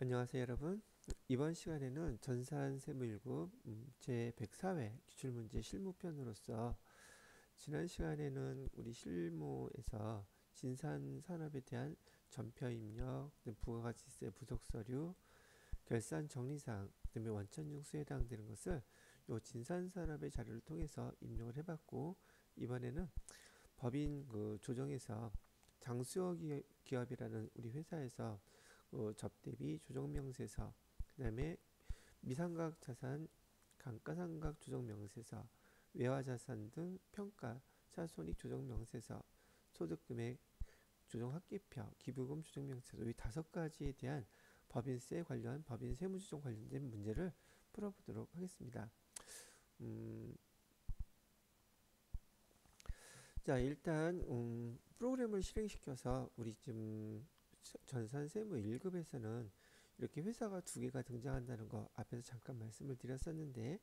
안녕하세요 여러분. 이번 시간에는 전산세무1급 제104회 기출문제 실무편으로서 지난 시간에는 우리 실무에서 진산산업에 대한 전표입력, 부가가치세 부속서류, 결산 정리사항, 그다음에 원천징수에 해당되는 것을 요 진산산업의 자료를 통해서 입력을 해봤고, 이번에는 법인 조정에서 장수호 기업이라는 우리 회사에서 접대비 조정명세서, 그 다음에 미상각 자산 감가상각 조정명세서, 외화자산 등 평가 차손익 조정명세서, 소득금액 조정합계표, 기부금 조정명세서, 이 5가지에 대한 법인세 관련 법인 세무조정 관련된 문제를 풀어보도록 하겠습니다. 자, 일단 프로그램을 실행시켜서 우리 지금 전산세무 1급에서는 이렇게 회사가 2개가 등장한다는 거 앞에서 잠깐 말씀을 드렸었는데,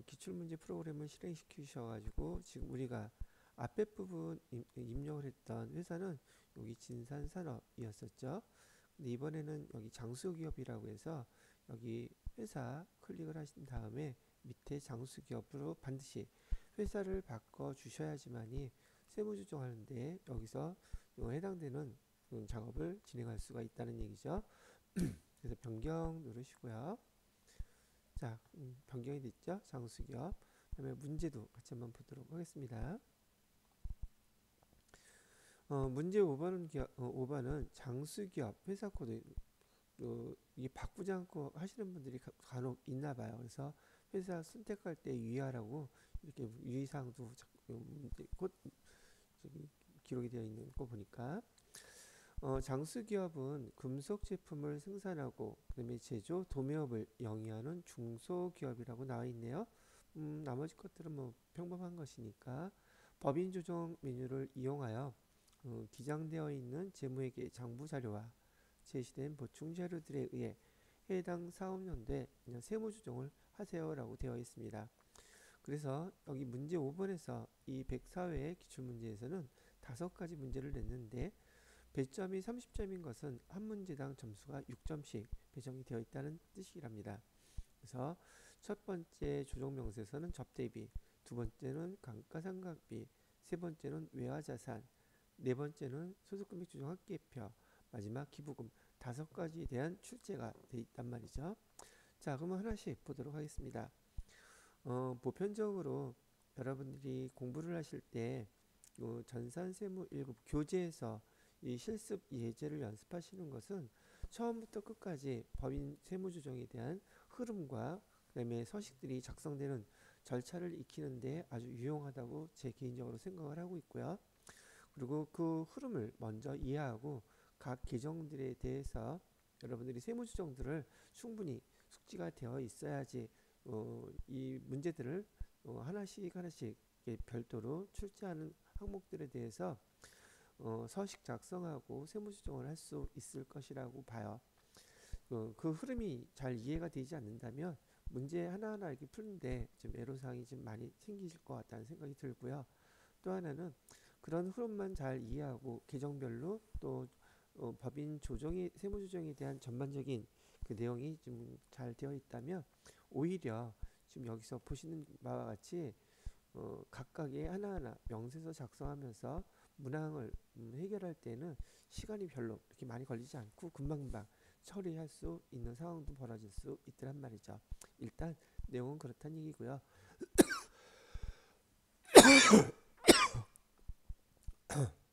기출문제 프로그램을 실행시키셔가지고 지금 우리가 앞에 부분 입력을 했던 회사는 여기 진산산업이었었죠. 근데 이번에는 여기 장수기업이라고 해서 여기 회사 클릭을 하신 다음에 밑에 장수기업으로 반드시 회사를 바꿔 주셔야지만이 세무조정하는데 여기서 해당되는 작업을 진행할 수가 있다는 얘기죠. 그래서 변경 누르시고요. 자, 변경이 됐죠? 장수기업. 그다음에 문제도 같이 한번 보도록 하겠습니다. 문제 5번은 장수기업 회사 코드, 이게 바꾸지 않고 하시는 분들이 간혹 있나 봐요. 그래서 회사 선택할 때 유의하라고 이렇게 유의사항도 곧 기록이 되어 있는 거 보니까, 장수기업은 금속 제품을 생산하고 그다음에 제조, 도매업을 영위하는 중소기업이라고 나와 있네요. 나머지 것들은 뭐 평범한 것이니까 법인 조정 메뉴를 이용하여 기장되어 있는 재무회계 장부 자료와 제시된 보충 자료들에 의해 해당 사업연도에 세무 조정을 하세요라고 되어 있습니다. 그래서 여기 문제 5번에서 이 104회 기출문제에서는 5가지 문제를 냈는데, 배점이 30점인 것은 한 문제당 점수가 6점씩 배정이 되어 있다는 뜻이랍니다. 그래서 첫 번째 조정명세서는 접대비, 두 번째는 감가상각비, 세 번째는 외화자산, 네 번째는 소득금액 조정 합계표, 마지막 기부금, 5가지에 대한 출제가 되어 있단 말이죠. 자, 그러면 하나씩 보도록 하겠습니다. 보편적으로 여러분들이 공부를 하실 때 전산세무 1급 교재에서 이 실습 예제를 연습하시는 것은 처음부터 끝까지 법인 세무조정에 대한 흐름과 그다음에 서식들이 작성되는 절차를 익히는데 아주 유용하다고 제 개인적으로 생각을 하고 있고요. 그리고 그 흐름을 먼저 이해하고 각 계정들에 대해서 여러분들이 세무조정들을 충분히 숙지가 되어 있어야지 이 문제들을 하나씩 하나씩 별도로 출제하는 항목들에 대해서 서식 작성하고 세무조정을 할 수 있을 것이라고 봐요. 그 흐름이 잘 이해가 되지 않는다면 문제 하나하나 이렇게 푸는데 좀 애로사항이 좀 많이 생기실 것 같다는 생각이 들고요. 또 하나는 그런 흐름만 잘 이해하고 계정별로 또 법인 조정이 세무조정에 대한 전반적인 그 내용이 좀 잘 되어 있다면 오히려 지금 여기서 보시는 바와 같이 각각의 하나하나 명세서 작성하면서 문항을 해결할 때는 시간이 별로 그렇게 많이 걸리지 않고 금방금방 처리할 수 있는 상황도 벌어질 수 있더란 말이죠. 일단 내용은 그렇다는 얘기고요.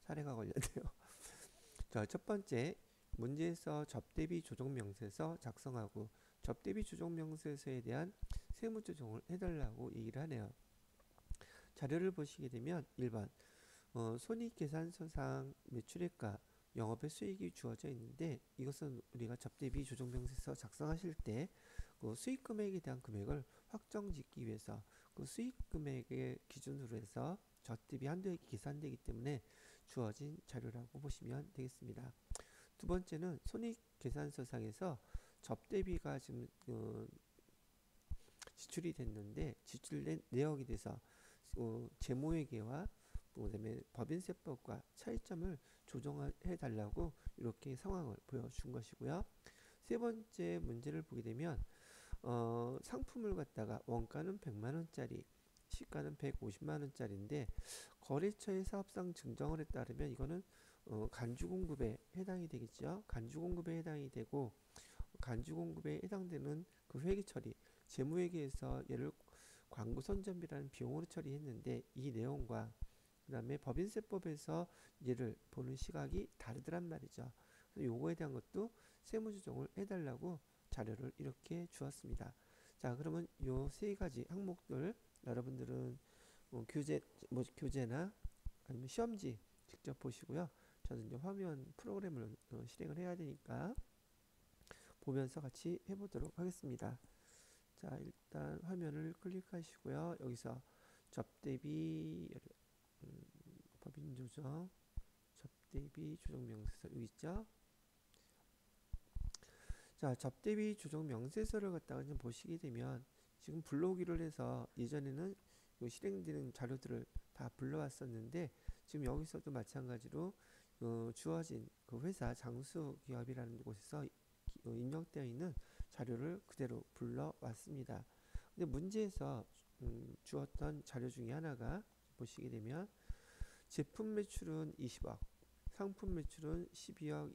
사례가 걸렸네요. 자, 첫 번째 문제에서 접대비 조정명세서 작성하고 접대비 조정명세서에 대한 세무조정을 해달라고 얘기를 하네요. 자료를 보시게 되면 1번 손익계산서상 매출액과 영업의 수익이 주어져 있는데, 이것은 우리가 접대비 조정명세서 작성하실 때 그 수익금액에 대한 금액을 확정짓기 위해서 그 수익금액의 기준으로 해서 접대비 한도액이 계산되기 때문에 주어진 자료라고 보시면 되겠습니다. 두 번째는 손익계산서상에서 접대비가 지금 지출이 됐는데 지출된 내역에 대해서 재무회계와 그다음에 법인세법과 차이점을 조정해 달라고 이렇게 상황을 보여준 것이고요. 세 번째 문제를 보게 되면 상품을 갖다가 원가는 100만 원짜리, 시가는 150만 원짜리인데 거래처의 사업상 증정을에 따르면 이거는 간주 공급에 해당이 되겠죠. 간주 공급에 해당이 되고 간주 공급에 해당되는 그 회계 처리, 재무회계에서 얘를 광고 선전비라는 비용으로 처리했는데 이 내용과 그다음에 법인세법에서 얘를 보는 시각이 다르더란 말이죠. 그래서 요거에 대한 것도 세무조정을 해달라고 자료를 이렇게 주었습니다. 자, 그러면 요 세 가지 항목들 여러분들은 교재나 아니면 시험지 직접 보시고요. 저는 이제 화면 프로그램을 실행을 해야 되니까 보면서 같이 해보도록 하겠습니다. 자, 일단 화면을 클릭하시고요. 여기서 접대비 법인 조정, 접대비 조정 명세서 여기 있죠. 자, 접대비 조정 명세서를 갖다가 좀 보시게 되면 지금 불러오기를 해서 예전에는 실행되는 자료들을 다 불러왔었는데 지금 여기서도 마찬가지로 주어진 그 회사 장수기업이라는 곳에서 입력되어 있는 자료를 그대로 불러왔습니다. 근데 문제에서 주었던 자료 중에 하나가 보시게 되면 제품 매출은 20억, 상품 매출은 12억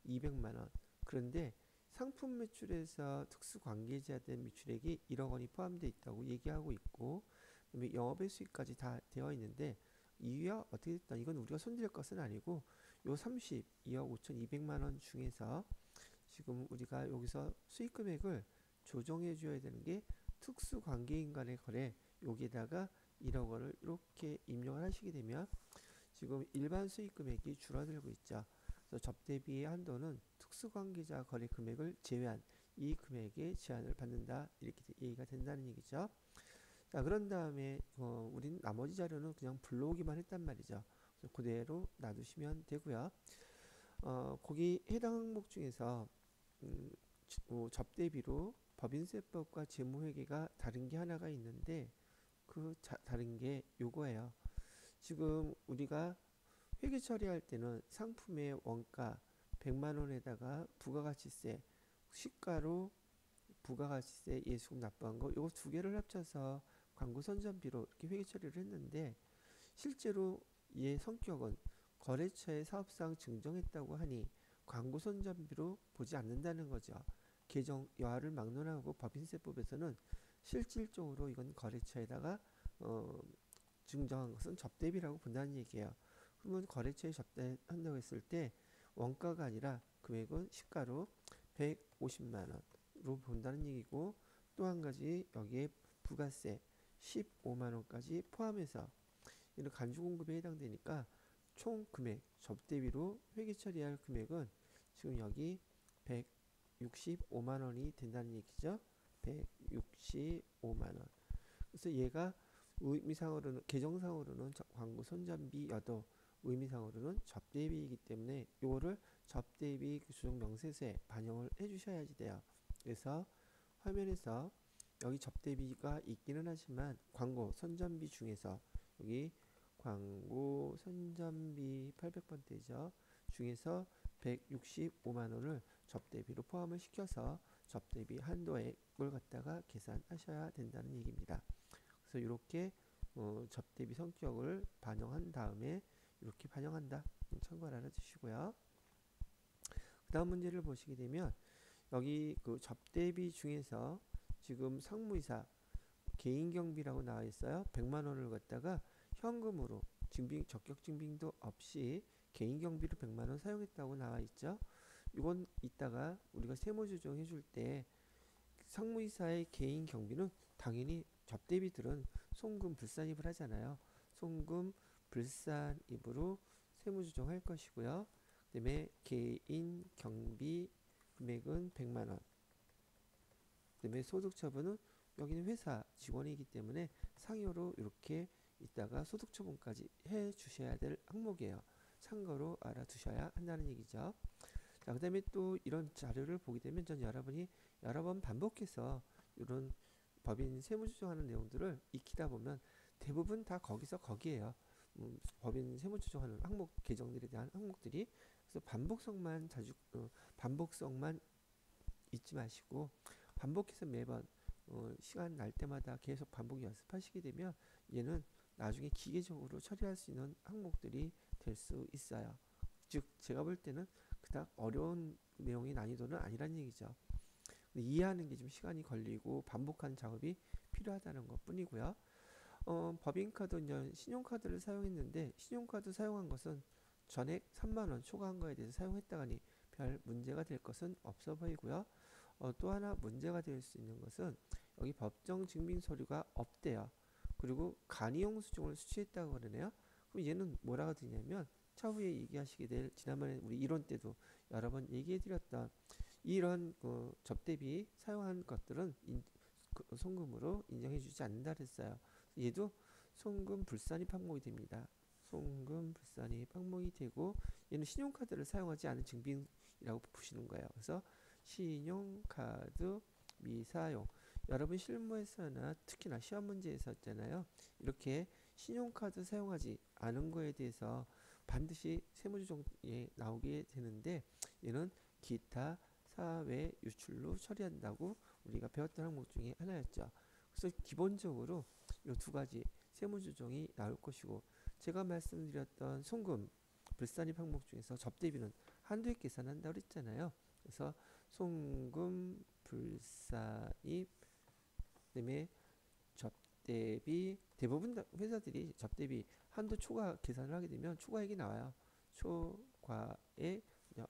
200만 원. 그런데 상품 매출에서 특수 관계자된 매출액이 1억 원이 포함되어 있다고 얘기하고 있고, 그다음에 영업의 수익까지 다 되어 있는데 이유야 어떻게 됐다? 이건 우리가 손댈 것은 아니고 요 32억 5,200만 원 중에서 지금 우리가 여기서 수익 금액을 조정해 줘야 되는 게 특수 관계인 간의 거래 여기에다가 1억 원을 이렇게 입력을 하시게 되면 지금 일반 수익 금액이 줄어들고 있죠. 그래서 접대비의 한도는 특수관계자 거래 금액을 제외한 이 금액에 제한을 받는다 이렇게 얘기가 된다는 얘기죠. 자, 그런 다음에 우린 나머지 자료는 그냥 불러오기만 했단 말이죠. 그래서 그대로 놔두시면 되고요. 거기 해당 항목 중에서 접대비로 법인세법과 재무회계가 다른 게 하나가 있는데 그 다른 게 요거예요. 지금 우리가 회계 처리할 때는 상품의 원가 100만 원에다가 부가가치세, 시가로 부가가치세 예수금 납부한 거 요거 두 개를 합쳐서 광고 선전비로 이렇게 회계 처리를 했는데 실제로 얘 성격은 거래처의 사업상 증정했다고 하니 광고 선전비로 보지 않는다는 거죠. 개정 여하를 막론하고 법인세법에서는 실질적으로 이건 거래처에다가 증정한 것은 접대비라고 본다는 얘기예요. 그러면 거래처에 접대한다고 했을 때 원가가 아니라 금액은 시가로 150만 원으로 본다는 얘기고 또 한 가지 여기에 부가세 15만 원까지 포함해서 이런 간주 공급에 해당되니까 총 금액 접대비로 회계 처리할 금액은 지금 여기 165만 원이 된다는 얘기죠. 165만 원. 그래서 얘가 의미상으로는 계정상으로는 광고 선전비여도 의미상으로는 접대비이기 때문에 이거를 접대비 조정 명세서에 반영을 해주셔야지 돼요. 그래서 화면에서 여기 접대비가 있기는 하지만 광고 선전비 중에서 여기 광고 선전비 800번대죠. 중에서 165만 원을 접대비로 포함을 시켜서 접대비 한도액을 갖다가 계산하셔야 된다는 얘기입니다. 그래서 이렇게 접대비 성격을 반영한 다음에 이렇게 반영한다. 참고를 알아주시고요. 그 다음 문제를 보시게 되면 여기 그 접대비 중에서 지금 상무이사 개인경비라고 나와 있어요. 100만 원을 갖다가 현금으로 증빙 적격 증빙도 없이 개인경비로 100만 원 사용했다고 나와 있죠. 이건 이따가 우리가 세무조정 해줄 때 상무이사의 개인 경비는 당연히 접대비들은 송금 불산입을 하잖아요. 송금 불산입으로 세무조정할 것이고요. 그다음에 개인 경비 금액은 100만 원. 그다음에 소득처분은 여기는 회사 직원이기 때문에 상여로 이렇게 이따가 소득처분까지 해 주셔야 될 항목이에요. 참고로 알아두셔야 한다는 얘기죠. 자, 그다음에 또 이런 자료를 보게 되면 전 여러분이 여러 번 반복해서 이런 법인 세무조정하는 내용들을 익히다 보면 대부분 다 거기서 거기에요. 법인 세무조정하는 항목 개정들에 대한 항목들이 그래서 반복성만 잊지 마시고 반복해서 매번 시간 날 때마다 계속 반복 연습하시게 되면 얘는 나중에 기계적으로 처리할 수 있는 항목들이 될 수 있어요. 즉 제가 볼 때는 그닥 어려운 내용의 난이도는 아니란 얘기죠. 근데 이해하는 게 좀 시간이 걸리고 반복하는 작업이 필요하다는 것 뿐이고요. 법인카드는 신용카드를 사용했는데 신용카드 사용한 것은 전액 3만 원 초과한 거에 대해서 사용했다가니 별 문제가 될 것은 없어 보이고요. 또 하나 문제가 될 수 있는 것은 여기 법정 증빙 서류가 없대요. 그리고 간이용 수증을 수취했다고 그러네요. 그럼 얘는 뭐라고 되냐면 차후에 얘기하시게 될 지난번에 우리 이론 때도 여러 번 얘기해 드렸던 이런 접대비 사용한 것들은 송금으로 인정해 주지 않는다 그랬어요. 얘도 송금 불산입 항목이 됩니다. 송금 불산입 항목이 되고 얘는 신용카드를 사용하지 않은 증빙이라고 보시는 거예요. 그래서 신용카드 미사용 여러분 실무에서나 특히나 시험 문제에서 있잖아요. 이렇게 신용카드 사용하지 않은 거에 대해서 반드시 세무조정에 나오게 되는데 얘는 기타 사외 유출로 처리한다고 우리가 배웠던 항목 중에 하나였죠. 그래서 기본적으로 이 두 가지 세무조정이 나올 것이고 제가 말씀드렸던 송금 불산입 항목 중에서 접대비는 한도액 계산한다고 그랬잖아요. 그래서 송금 불산입 그다음에 접대비 대부분 회사들이 접대비 한도 초과 계산을 하게 되면 초과액이 나와요. 초과액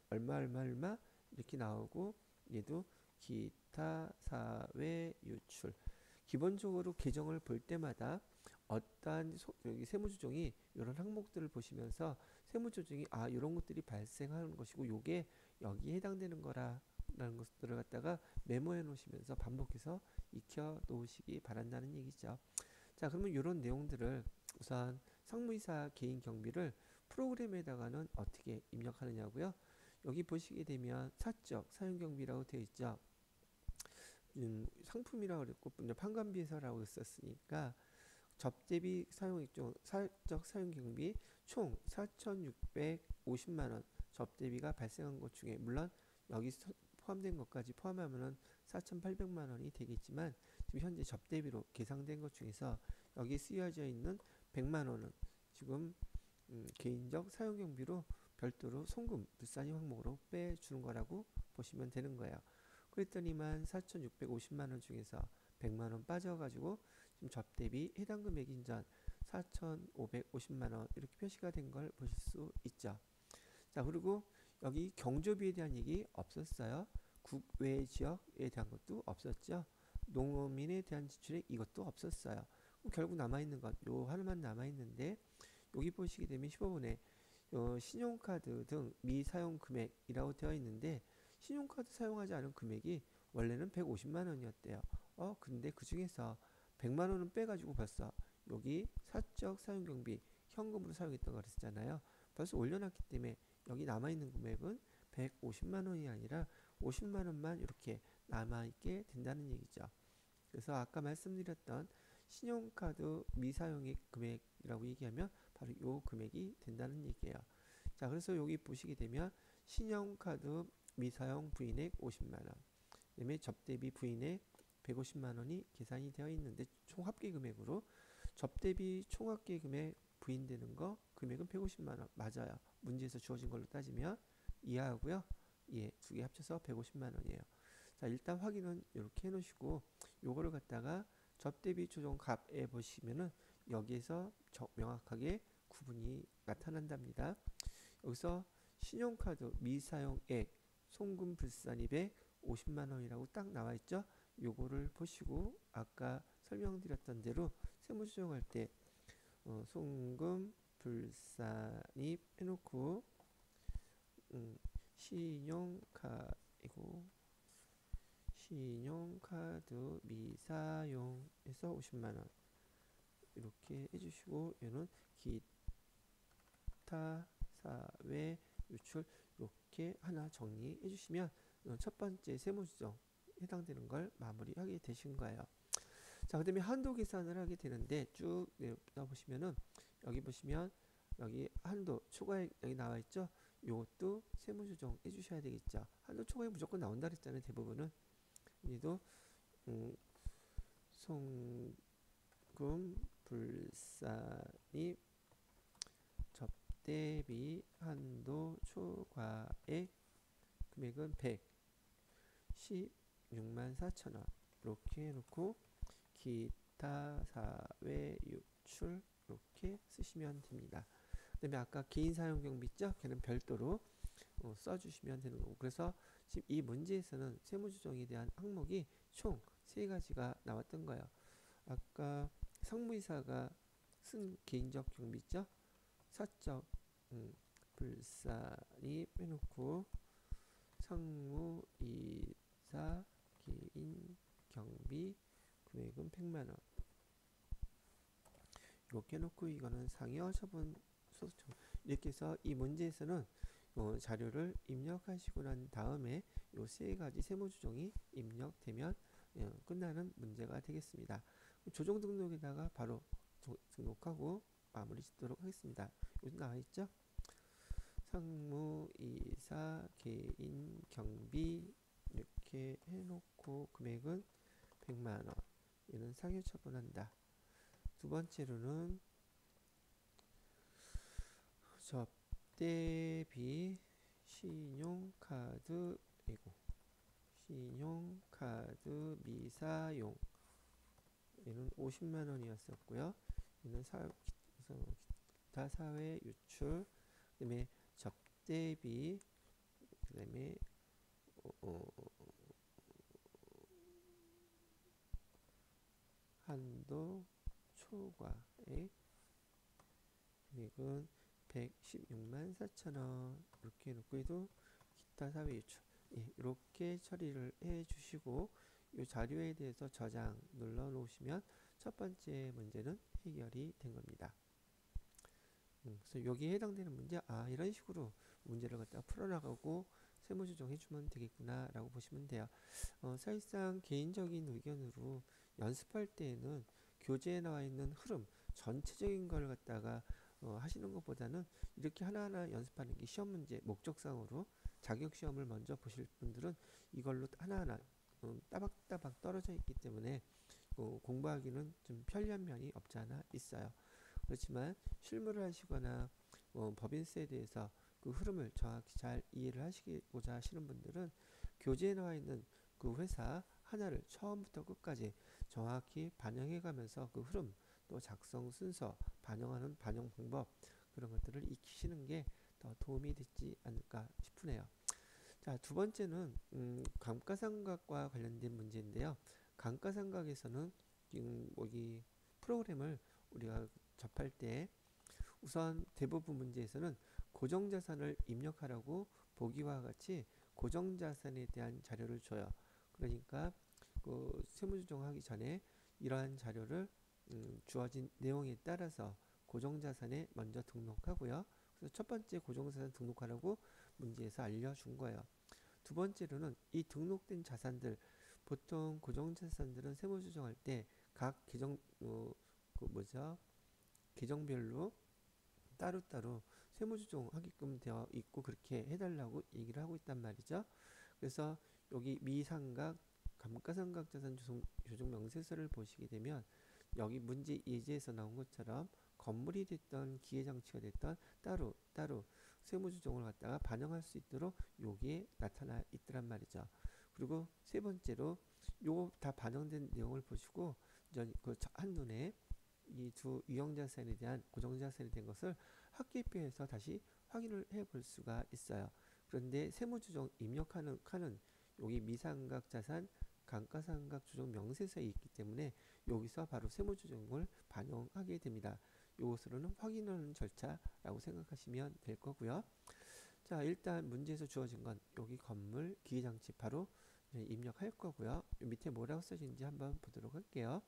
얼마 얼마 얼마 이렇게 나오고 얘도 기타 사외 유출 기본적으로 계정을 볼 때마다 어떠한 여기 세무조정이 이런 항목들을 보시면서 세무조정이 이런 것들이 발생하는 것이고 요게 여기에 해당되는 거라는 것들을 갖다가 메모해 놓으시면서 반복해서 익혀 놓으시기 바란다는 얘기죠. 자, 그러면 이런 내용들을 우선 상무이사 개인 경비를 프로그램에다가는 어떻게 입력하느냐고요. 여기 보시게 되면 사적 사용 경비라고 되어 있죠. 상품이라고 그랬고 판관비에서라고 했었으니까 접대비 사용액 사적 사용 경비 총 4,650만 원 접대비가 발생한 것 중에 물론 여기 포함된 것까지 포함하면은 4,800만 원이 되겠지만 지금 현재 접대비로 계상된 것 중에서 여기 쓰여져 있는 100만 원은 지금 개인적 사용 경비로 별도로 송금 불산입 항목으로 빼주는 거라고 보시면 되는 거예요. 그랬더니만 4,650만 원 중에서 100만 원 빠져가지고 지금 접대비 해당 금액인 전 4,550만 원 이렇게 표시가 된 걸 보실 수 있죠. 자, 그리고 여기 경조비에 대한 얘기 없었어요. 국외 지역에 대한 것도 없었죠. 농어민에 대한 지출액 이것도 없었어요. 결국 남아있는 것 요 하나만 남아있는데 여기 보시게 되면 15분에 신용카드 등 미사용 금액이라고 되어 있는데 신용카드 사용하지 않은 금액이 원래는 150만 원이었대요. 근데 그 중에서 100만 원은 빼가지고 벌써 여기 사적 사용경비 현금으로 사용했던 거 그랬잖아요. 벌써 올려놨기 때문에 여기 남아있는 금액은 150만 원이 아니라 50만 원만 이렇게 남아있게 된다는 얘기죠. 그래서 아까 말씀드렸던 신용카드 미사용액 금액이라고 얘기하면 바로 요 금액이 된다는 얘기예요. 자, 그래서 여기 보시게 되면 신용카드 미사용 부인액 50만 원, 그다음에 접대비 부인액 150만 원이 계산이 되어 있는데 총 합계 금액으로 접대비 총 합계 금액 부인되는 거 금액은 150만 원 맞아요. 문제에서 주어진 걸로 따지면 이해하고요. 예, 두 개 합쳐서 150만 원이에요. 자, 일단 확인은 이렇게 해놓으시고 요거를 갖다가 접대비 조정 값에 보시면은 여기에서 명확하게 구분이 나타난답니다. 여기서 신용카드 미사용액 송금 불산입액 50만 원이라고 딱 나와 있죠. 요거를 보시고 아까 설명드렸던 대로 세무조정할 때 송금 불산입 해놓고 신용카드 미사용에서 50만 원 이렇게 해주시고 얘는 기타 사외 유출 이렇게 하나 정리해 주시면 첫 번째 세무조정 해당되는 걸 마무리하게 되신 거예요. 자, 그 다음에 한도 계산을 하게 되는데 쭉 내려보시면은 여기 보시면 여기 한도 초과액 여기 나와 있죠. 요것도 세무조정 해주셔야 되겠죠. 한도 초과에 무조건 나온다 그랬잖아요. 대부분은. 얘도 송금 불산입 접대비 한도 초과액 금액은 116만 4천 원 이렇게 해놓고 기타 사외 유출 이렇게 쓰시면 됩니다. 그 다음에 아까 개인 사용 경비 있죠? 걔는 별도로 써주시면 되는 거고. 그래서 지금 이 문제에서는 세무조정에 대한 항목이 총 3가지가 나왔던 거예요. 아까 상무이사가 쓴 개인적 경비 있죠? 사적 불산입 해놓고 상무이사 개인 경비 금액은 100만원 이렇게 해놓고 이거는 상여 처분 소송 이렇게 해서 이 문제에서는 자료를 입력하시고 난 다음에 요 3가지 세무조정이 입력되면 끝나는 문제가 되겠습니다. 조정 등록에다가 바로 등록하고 마무리 짓도록 하겠습니다. 여기 나와있죠? 상무이사 개인 경비 이렇게 해놓고 금액은 100만원 이는 상여 처분한다. 두 번째로는 접대비 신용카드 미사용 얘는 50만원이었었고요. 얘는 기타 사회 유출 그 다음에 접대비 그 다음에 한도 초과액 금액은 116만 4천원 이렇게 해놓고 해도 기타 사회 유출 이렇게 처리를 해 주시고 이 자료에 대해서 저장 눌러 놓으시면 첫 번째 문제는 해결이 된 겁니다. 그래서 여기에 해당되는 문제 이런 식으로 문제를 갖다가 풀어나가고 세무조정 해주면 되겠구나 라고 보시면 돼요. 사실상 개인적인 의견으로 연습할 때에는 교재에 나와 있는 흐름 전체적인 걸 갖다가 하시는 것보다는 이렇게 하나하나 연습하는 게 시험 문제 목적상으로 자격시험을 먼저 보실 분들은 이걸로 하나하나 따박따박 떨어져 있기 때문에 공부하기는 좀 편리한 면이 없지 않아 있어요. 그렇지만 실무를 하시거나 법인세에 대해서 그 흐름을 정확히 잘 이해를 하시고자 하시는 분들은 교재에 나와 있는 그 회사 하나를 처음부터 끝까지 정확히 반영해 가면서 그 흐름 또 작성 순서 반영하는 반영 방법 그런 것들을 익히시는 게 더 도움이 되지 않을까 싶으네요. 자, 두 번째는 감가상각과 관련된 문제인데요. 감가상각에서는 여기 프로그램을 우리가 접할 때 우선 대부분 문제에서는 고정자산을 입력하라고 보기와 같이 고정자산에 대한 자료를 줘요. 그러니까 그 세무조정하기 전에 이러한 자료를 주어진 내용에 따라서 고정자산에 먼저 등록하고요. 그래서 첫 번째 고정자산 등록하라고 문제에서 알려준 거예요. 두 번째로는 이 등록된 자산들 보통 고정자산들은 세무조정할 때 각 계정별로 따로따로 세무조정하게끔 되어 있고 그렇게 해달라고 얘기를 하고 있단 말이죠. 그래서 여기 미상각 감가상각 자산 조정 명세서를 보시게 되면 여기 문제 예제에서 나온 것처럼 건물이 됐던 기계장치가 됐던 따로 세무조정을 갖다가 반영할 수 있도록 여기에 나타나 있더란 말이죠. 그리고 세 번째로 요거 다 반영된 내용을 보시고 그 한눈에 이 두 유형자산에 대한 고정자산이 된 것을 합계표에서 다시 확인을 해 볼 수가 있어요. 그런데 세무조정 입력하는 칸은 여기 미상각 자산 감가상각 조정 명세서에 있기 때문에 여기서 바로 세무조정을 반영하게 됩니다. 이것으로는 확인하는 절차라고 생각하시면 될 거고요. 자, 일단 문제에서 주어진 건 여기 건물 기계장치 바로 입력할 거고요. 밑에 뭐라고 써진지 한번 보도록 할게요.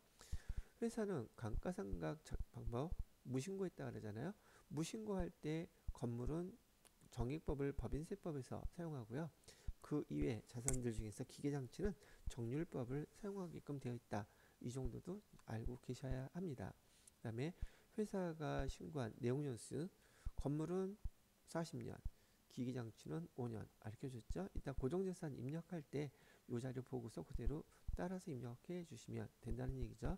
회사는 감가상각 방법 무신고했다 그러잖아요. 무신고할 때 건물은 정액법을 법인세법에서 사용하고요. 그 이외 자산들 중에서 기계장치는 정률법을 사용하게끔 되어 있다. 이 정도도 알고 계셔야 합니다. 그 다음에 회사가 신고한 내용연수 건물은 40년 기기장치는 5년 알려 줬죠. 이따 고정자산 입력할 때 이 자료 보고서 그대로 따라서 입력해 주시면 된다는 얘기죠.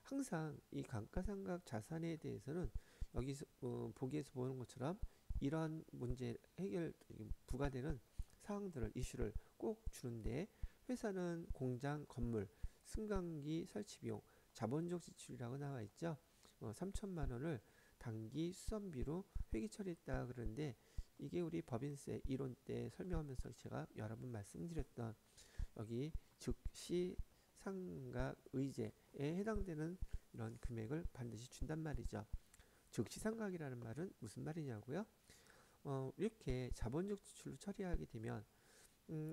항상 이 감가상각 자산에 대해서는 여기서 보기에서 보는 것처럼 이런 문제 해결 부과되는 사항들을 이슈를 꼭 주는데, 회사는 공장, 건물, 승강기 설치 비용, 자본적 지출이라고 나와 있죠. 3천만 원을 단기 수선비로 회계 처리했다 그러는데, 이게 우리 법인세 이론 때 설명하면서 제가 여러 번 말씀드렸던 여기 즉시 상각 의제에 해당되는 이런 금액을 반드시 준단 말이죠. 즉시 상각이라는 말은 무슨 말이냐고요? 이렇게 자본적 지출로 처리하게 되면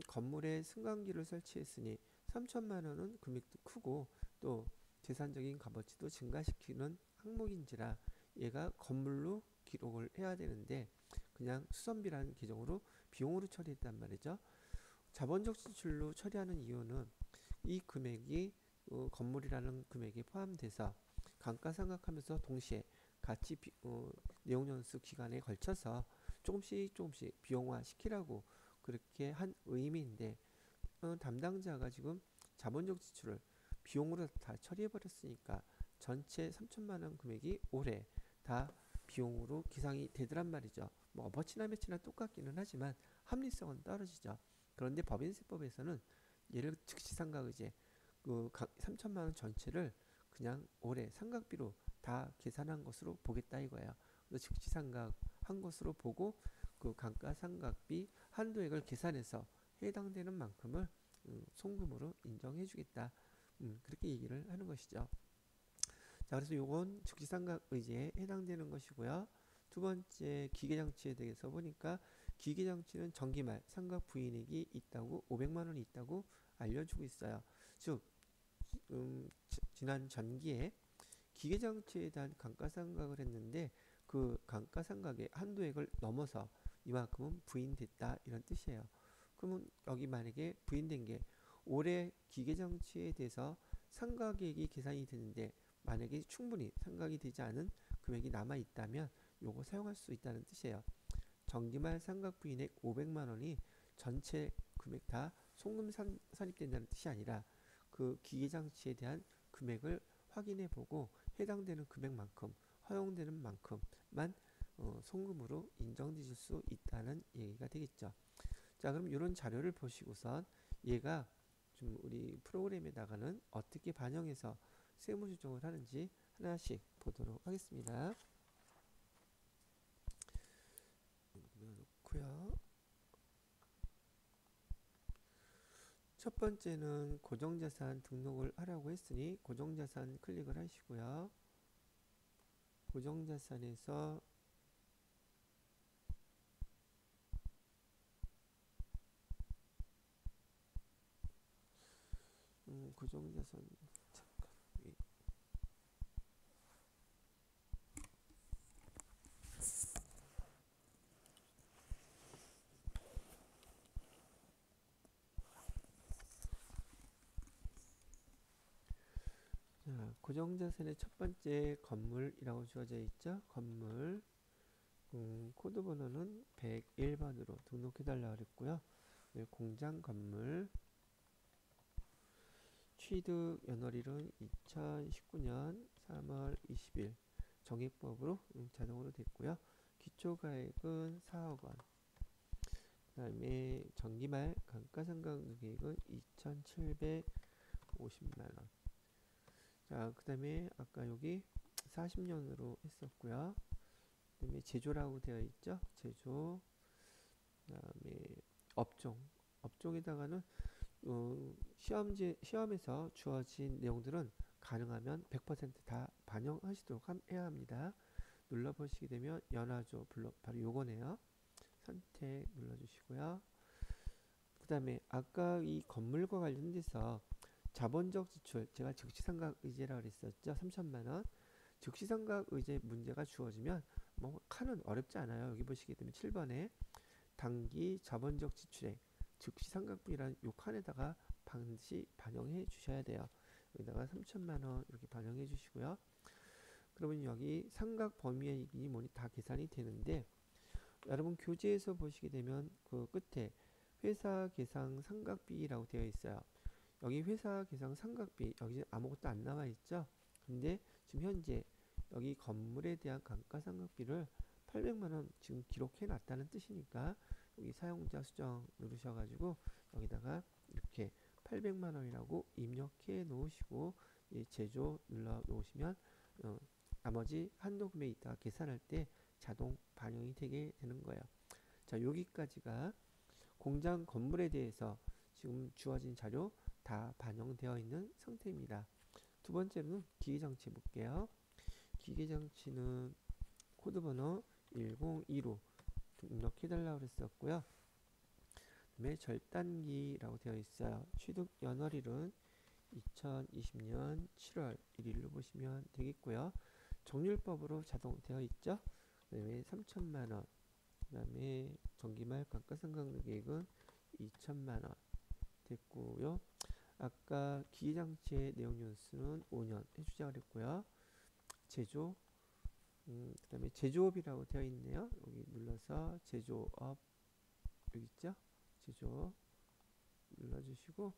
건물에 승강기를 설치했으니 3천만 원은 금액도 크고 또 재산적인 값어치도 증가시키는 항목인지라 얘가 건물로 기록을 해야 되는데 그냥 수선비라는 계정으로 비용으로 처리했단 말이죠. 자본적 지출로 처리하는 이유는 이 금액이 건물이라는 금액에 포함돼서 감가상각하면서 동시에 같이 내용연수 기간에 걸쳐서 조금씩 비용화 시키라고 그렇게 한 의미인데, 담당자가 지금 자본적 지출을 비용으로 다 처리해 버렸으니까 전체 3천만 원 금액이 올해 다 비용으로 기상이 되더란 말이죠. 뭐 어버치나 매치나 똑같기는 하지만 합리성은 떨어지죠. 그런데 법인세법에서는 얘를 즉시상각의제 3천만 원 전체를 그냥 올해 상각비로 다 계산한 것으로 보겠다 이거예요. 그래서 즉시상각한 것으로 보고 그 감가상각비 한도액을 계산해서 해당되는 만큼을 송금으로 인정해 주겠다. 그렇게 얘기를 하는 것이죠. 자, 그래서 요건 즉시상각 의제에 해당되는 것이고요. 두 번째 기계장치에 대해서 보니까 기계장치는 정기말 상각 부인액이 있다고 500만 원이 있다고 알려주고 있어요. 즉 지난 전기에 기계장치에 대한 감가상각을 했는데 그 감가상각의 한도액을 넘어서 이만큼은 부인됐다 이런 뜻이에요. 그러면 여기 만약에 부인된 게 올해 기계장치에 대해서 상각액이 계산이 되는데 만약에 충분히 상각이 되지 않은 금액이 남아 있다면 요거 사용할 수 있다는 뜻이에요. 정기말 상각 부인액 500만 원이 전체 금액 다 송금 산입된다는 뜻이 아니라 그 기계장치에 대한 금액을 확인해 보고 해당되는 금액만큼 허용되는 만큼만 송금으로 인정되실 수 있다는 얘기가 되겠죠. 자, 그럼 이런 자료를 보시고선 얘가 좀 우리 프로그램에다가는 어떻게 반영해서 세무조정을 하는지 하나씩 보도록 하겠습니다. 놓고요. 첫 번째는 고정자산 등록을 하라고 했으니 고정자산 클릭을 하시고요. 고정자산에서 고정자산 잠깐 자, 고정자산의 첫 번째 건물이라고 주어져 있죠. 건물 코드 번호는 101번으로 등록해 달라고 그랬고요. 네, 공장 건물 취득 연월일은 2019년 3월 20일 정액법으로 자동으로 됐고요. 기초가액은 4억 원. 그 다음에 정기말 감가상각 누계액은 2,750만 원. 자, 그 다음에 아까 여기 40년으로 했었고요. 그 다음에 제조라고 되어 있죠. 제조. 그 다음에 업종에다가는 시험에서 주어진 내용들은 가능하면 100%다 반영하시도록 해야 합니다. 눌러보시게 되면 연화조 블록 바로 요거네요. 선택 눌러주시고요. 그 다음에 아까 이 건물과 관련돼서 자본적 지출 제가 즉시상각 의제라고 그랬었죠. 3천만 원. 즉시상각 의제 문제가 주어지면 뭐 칸은 어렵지 않아요. 여기 보시게 되면 7번에 단기 자본적 지출액 즉시상각분이라는 요 칸에다가 반드시 반영해 주셔야 돼요. 여기다가 3천만 원 이렇게 반영해 주시고요. 그러면 여기 상각 범위액이 뭐니 다 계산이 되는데 여러분 교재에서 보시게 되면 그 끝에 회사 계상 상각비라고 되어 있어요. 여기 회사 계상 상각비 여기 아무것도 안 나와 있죠. 근데 지금 현재 여기 건물에 대한 감가상각비를 800만 원 지금 기록해 놨다는 뜻이니까 여기 사용자 수정 누르셔가지고 여기다가 이렇게 800만 원이라고 입력해 놓으시고 이 제조 눌러 놓으시면 나머지 한도 금액 이따가 계산할 때 자동 반영이 되게 되는 거예요. 자, 여기까지가 공장 건물에 대해서 지금 주어진 자료 다 반영되어 있는 상태입니다. 두 번째로는 기계장치 볼게요. 기계장치는 코드번호 1025 입력해달라고 그랬었고요. 그다음에 절단기라고 되어 있어요. 취득 연월일은 2020년 7월 1일로 보시면 되겠고요. 정률법으로 자동되어 있죠. 그다음에 3천만 원. 그다음에 정기말 감가상각계획은 2천만 원 됐고요. 아까 기계장치의 내용 연수는 5년 해주자 그랬고요. 제조, 그다음에 제조업이라고 되어 있네요. 여기 눌러서 제조업 여기 있죠? 제조업 눌러주시고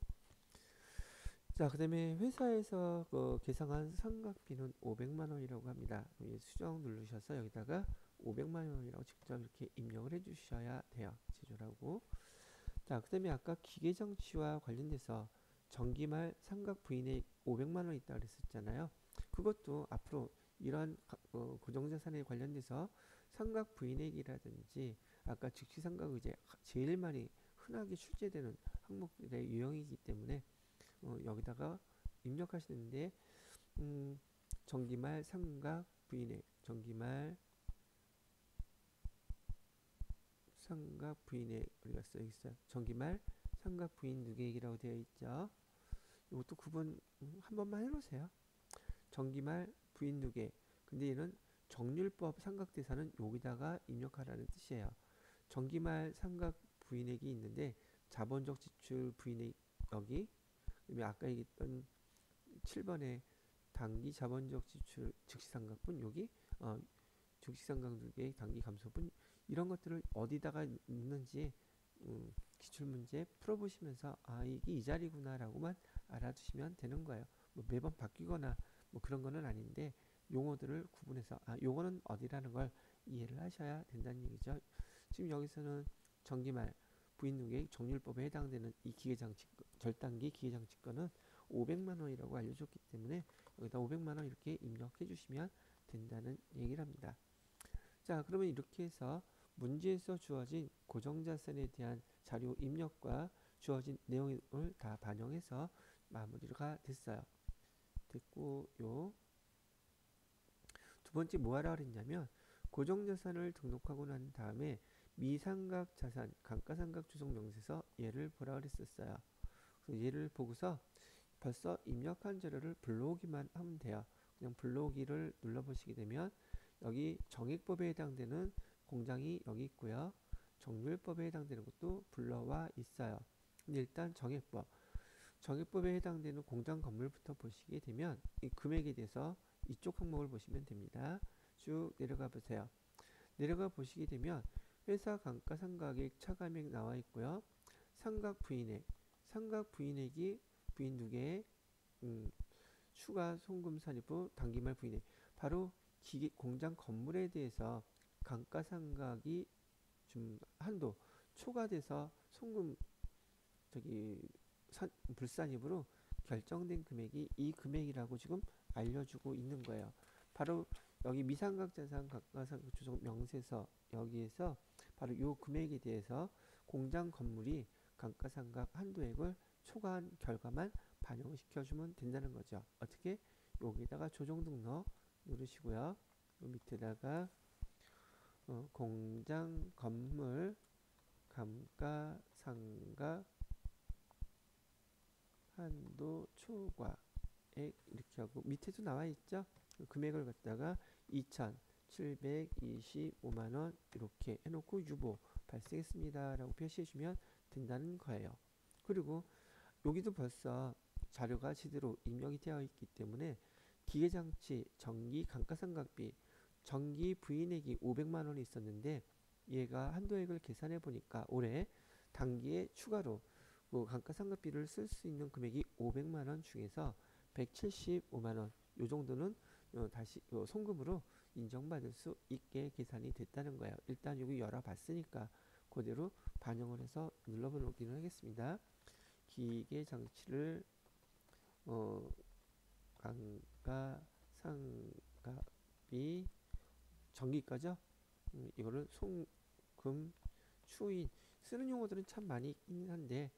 자, 그다음에 회사에서 그 계상한 상각비는 500만 원이라고 합니다. 수정 누르셔서 여기다가 500만 원이라고 직접 이렇게 입력을 해주셔야 돼요. 제조라고. 자, 그다음에 아까 기계장치와 관련돼서 정기말 상각 부인액 500만 원 있다 그랬었잖아요. 그것도 앞으로 이러한 고정자산에 관련돼서 상각 부인액이라든지 아까 즉시상각의제 제일 많이 흔하게 출제되는 항목들의 유형이기 때문에 여기다가 입력하시는데 정기말 상각 부인액 정기말 상각 부인액 우리가 써 있어요. 정기말 상각 부인 누계액이라고 되어 있죠. 이것도 구분 한 번만 해놓으세요. 정기말 부인 누계. 근데 얘는 정률법 상각대사는 여기다가 입력하라는 뜻이에요. 정기말 상각 부인액이 있는데 자본적 지출 부인액 여기. 그다음에 아까 얘기했던 7번에 단기 자본적 지출 즉시상각분 여기 즉시상각 누계액 단기 감소분 이런 것들을 어디다가 넣는지 기출문제 풀어보시면서 아 이게 이 자리구나라고만 알아두시면 되는 거예요. 뭐 매번 바뀌거나 뭐 그런 거는 아닌데 용어들을 구분해서 아 요거는 어디라는 걸 이해를 하셔야 된다는 얘기죠. 지금 여기서는 정기말 부인누계액 정률법에 해당되는 이 기계장치 절단기 기계장치 거는 500만 원이라고 알려줬기 때문에 여기다 500만 원 이렇게 입력해 주시면 된다는 얘기를 합니다. 자, 그러면 이렇게 해서 문제에서 주어진 고정자산에 대한 자료 입력과 주어진 내용을 다 반영해서 마무리가 됐어요. 됐고요. 두 번째 뭐 하라 그랬냐면 고정자산을 등록하고 난 다음에 미상각 자산 감가상각 주석 명세서 얘를 보라 그랬었어요. 그래서 얘를 보고서 벌써 입력한 자료를 불러오기만 하면 돼요. 그냥 불러오기를 눌러보시게 되면 여기 정액법에 해당되는 공장이 여기 있고요. 정률법에 해당되는 것도 불러와 있어요. 근데 일단 정액법에 해당되는 공장 건물부터 보시게 되면 이 금액에 대해서 이쪽 항목을 보시면 됩니다. 쭉 내려가 보세요. 내려가 보시게 되면 회사 감가상각액 차감액 나와 있고요. 상각 부인액이 부인 두 개의 추가 송금 산입부 단기말 부인액 바로 기계 공장 건물에 대해서 감가상각이 좀 한도 초과돼서 송금 불산입으로 결정된 금액이 이 금액이라고 지금 알려주고 있는 거예요. 바로 여기 미상각 자산 감가상각 주석 명세서 여기에서 바로 이 금액에 대해서 공장 건물이 감가상각 한도액을 초과한 결과만 반영시켜주면 된다는 거죠. 어떻게? 여기다가 조정 등록 누르시고요. 밑에다가 공장 건물 감가상각 한도 초과액 이렇게 하고 밑에도 나와 있죠. 금액을 갖다가 2,725만 원 이렇게 해놓고 유보 발생했습니다 라고 표시해주면 된다는 거예요. 그리고 여기도 벌써 자료가 제대로 입력이 되어 있기 때문에 기계장치 정기 감가상각비 정기 부인액이 500만 원이 있었는데 얘가 한도액을 계산해 보니까 올해 단기에 추가로 뭐 감가상각비를 쓸 수 있는 금액이 500만 원 중에서 175만 원, 요 정도는 다시 송금으로 인정받을 수 있게 계산이 됐다는 거예요. 일단 여기 열어봤으니까 그대로 반영을 해서 눌러보기는 하겠습니다. 기계 장치를 감가상각비 전기가죠. 이거를 송금 추인 쓰는 용어들은 참 많이 있긴 한데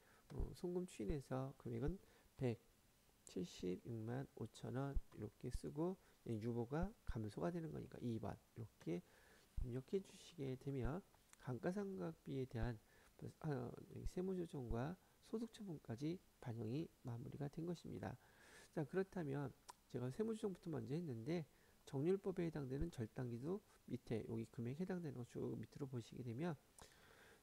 송금 추인해서 금액은 176만 5천 원 이렇게 쓰고 유보가 감소가 되는 거니까 2번 이렇게 입력해 주시게 되면 감가상각비에 대한 세무조정과 소득처분까지 반영이 마무리가 된 것입니다. 자, 그렇다면 제가 세무조정부터 먼저 했는데 정률법에 해당되는 절단기도 밑에 여기 금액 해당되는 거 쭉 밑으로 보시게 되면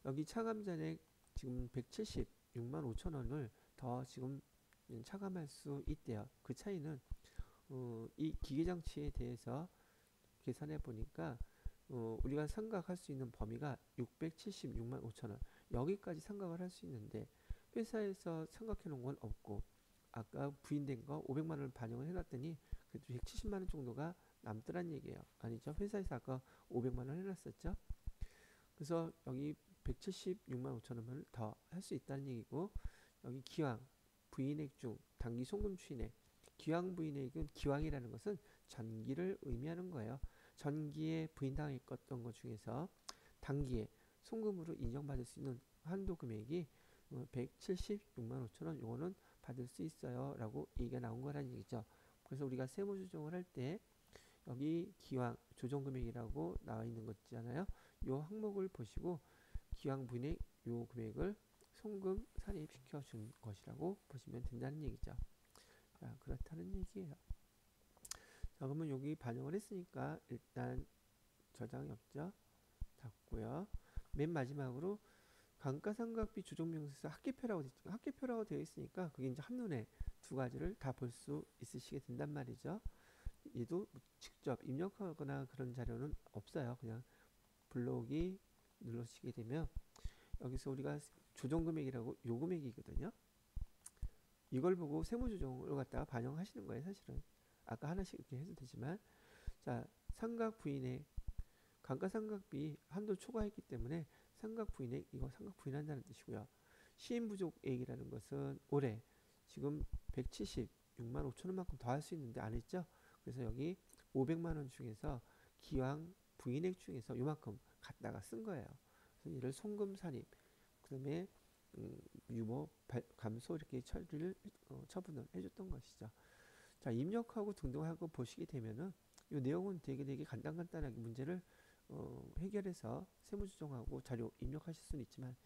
여기 차감잔액 지금 176만 5천 원을 더 지금 차감할 수 있대요. 그 차이는 이 기계장치에 대해서 계산해 보니까 우리가 상각할 수 있는 범위가 676만 5천 원 여기까지 상각을 할 수 있는데 회사에서 상각해 놓은 건 없고 아까 부인된 거 500만 원을 반영을 해놨더니 그래도 170만 원 정도가 남더란 얘기예요. 아니죠? 회사에서 아까 500만 원 해놨었죠? 그래서 여기 176만 5천 원을 더 할 수 있다는 얘기고 여기 기왕 부인액 중 단기 송금 추인액 기왕 부인액은 기왕이라는 것은 전기를 의미하는 거예요. 전기에 부인당했던 것 중에서 단기에 송금으로 인정받을 수 있는 한도 금액이 176만 5천 원 요거는 받을 수 있어요 라고 얘기가 나온 거라는 얘기죠. 그래서 우리가 세무 조정을 할 때 여기 기왕 조정금액이라고 나와 있는 것 있잖아요. 요 항목을 보시고 기왕 부인액 요 금액을 송금 산입시켜 준 것이라고 보시면 된다는 얘기죠. 자, 그렇다는 얘기예요. 자, 그러면 여기 반영을 했으니까 일단 저장이 없죠. 닫고요. 맨 마지막으로 감가상각비 조정명세서 학계표라고 되어 있으니까 그게 이제 한눈에 두 가지를 다 볼 수 있으시게 된단 말이죠. 얘도 직접 입력하거나 그런 자료는 없어요. 그냥 블록이 눌러시게 되면 여기서 우리가 조정금액이라고 요 금액이거든요. 이걸 보고 세무조정을 갖다가 반영하시는 거예요. 사실은 아까 하나씩 이렇게 해도 되지만 자 상각 부인의 감가상각비 한도 초과했기 때문에 상각 부인액 이거 상각 부인한다는 뜻이고요. 시인부족액이라는 것은 올해 지금 176만 5천 원만큼 더 할 수 있는데 안 했죠. 그래서 여기 500만 원 중에서 기왕 부인액 중에서 요만큼 갖다가 쓴 거예요. 그래서 이를 송금 산입 그다음에 유보 감소 이렇게 처분을 해줬던 것이죠. 자 입력하고 등록하고 보시게 되면은 이 내용은 되게 간단하게 문제를 해결해서 세무조정하고 자료 입력하실 수는 있지만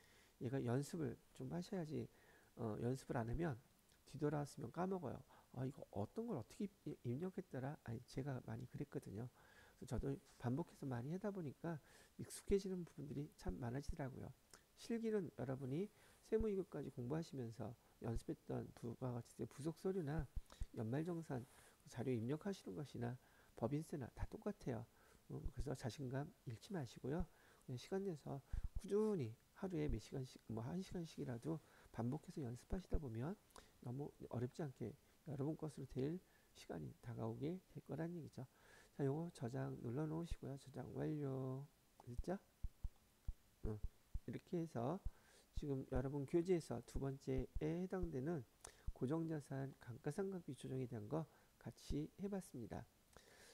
얘가 연습을 좀 하셔야지 연습을 안 하면 뒤돌아왔으면 까먹어요. 아 이거 어떤 걸 어떻게 입력했더라? 아니 제가 많이 그랬거든요. 그래서 저도 반복해서 많이 하다 보니까 익숙해지는 부분들이 참 많아지더라고요. 실기는 여러분이 세무이것까지 공부하시면서 연습했던 부와 같이 부속 서류나 연말정산 자료 입력하시는 것이나 법인세나 다 똑같아요. 그래서 자신감 잃지 마시고요. 그냥 시간 내서 꾸준히 하루에 몇 시간씩, 뭐 한 시간씩이라도 반복해서 연습하시다 보면 너무 어렵지 않게 여러분 것으로 될 시간이 다가오게 될 거란 얘기죠. 자, 요거 저장 눌러 놓으시고요. 저장 완료. 됐죠? 이렇게 해서 지금 여러분 교재에서 두 번째에 해당되는 고정자산 감가상각비 조정에 대한 거 같이 해봤습니다.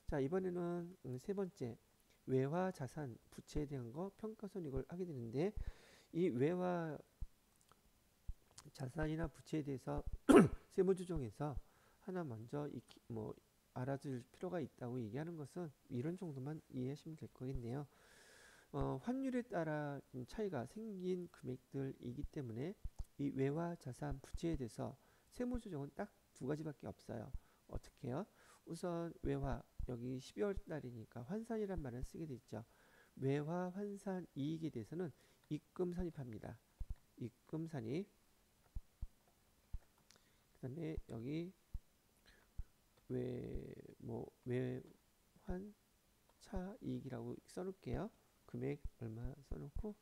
자 이번에는 세 번째 외화 자산 부채에 대한 거 평가손익을 하게 되는데 이 외화 자산이나 부채에 대해서 세무조정에서 하나 먼저 뭐 알아둘 필요가 있다고 얘기하는 것은 이런 정도만 이해하시면 될 거겠네요. 환율에 따라 차이가 생긴 금액들이기 때문에 이 외화 자산 부채에 대해서 세무조정은 딱 두 가지밖에 없어요. 어떻게 해요? 우선 외화 여기 12월 달이니까 환산이란 말을 쓰게 돼 있죠. 외화 환산 이익에 대해서는 입금 산입합니다. 입금 산입. 그다음에 여기 외환 차이익이라고 써놓을게요. 금액 얼마 써놓고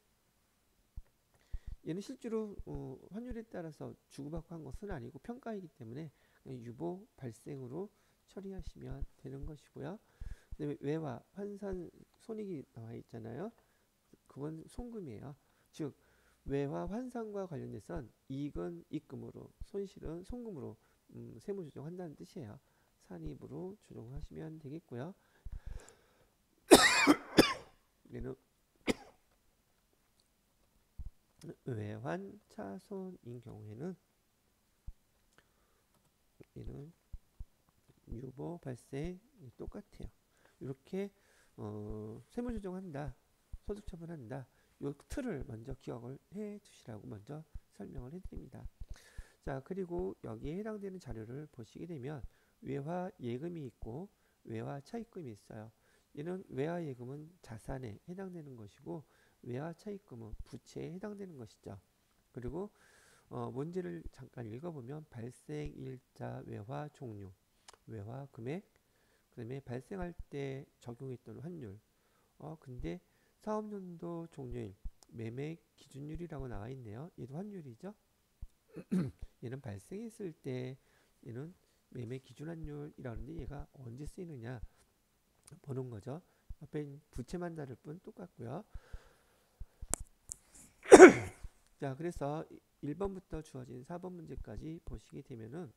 얘는 실제로 환율에 따라서 주고받고 한 것은 아니고 평가이기 때문에 그냥 유보 발생으로 처리하시면 되는 것이고요. 그다음에 외화 환산 손익이 나와 있잖아요. 그건 송금이에요. 즉 외화 환산과 관련해선 이익은 입금으로, 손실은 송금으로 세무 조정한다는 뜻이에요. 산입으로 조정하시면 되겠고요. 얘는 외환 차손인 경우에는 얘는 유보 발생 똑같아요. 이렇게 세무 조정한다, 소득 처분한다. 요 틀을 먼저 기억을 해 두시라고 먼저 설명을 해드립니다. 자, 그리고 여기에 해당되는 자료를 보시게 되면 외화 예금이 있고 외화 차입금이 있어요. 얘는 외화 예금은 자산에 해당되는 것이고 외화 차입금은 부채에 해당되는 것이죠. 그리고 문제를 잠깐 읽어보면 발생일자 외화 종류, 외화 금액, 그 다음에 발생할 때 적용했던 환율. 근데 사업연도 종료일, 매매 기준율이라고 나와 있네요. 얘도 환율이죠. 얘는 발생했을 때 얘는 매매 기준 환율이라는데 얘가 언제 쓰이느냐 보는 거죠. 옆에 부채만 다를 뿐 똑같고요. 자, 그래서 1번부터 주어진 4번 문제까지 보시게 되면은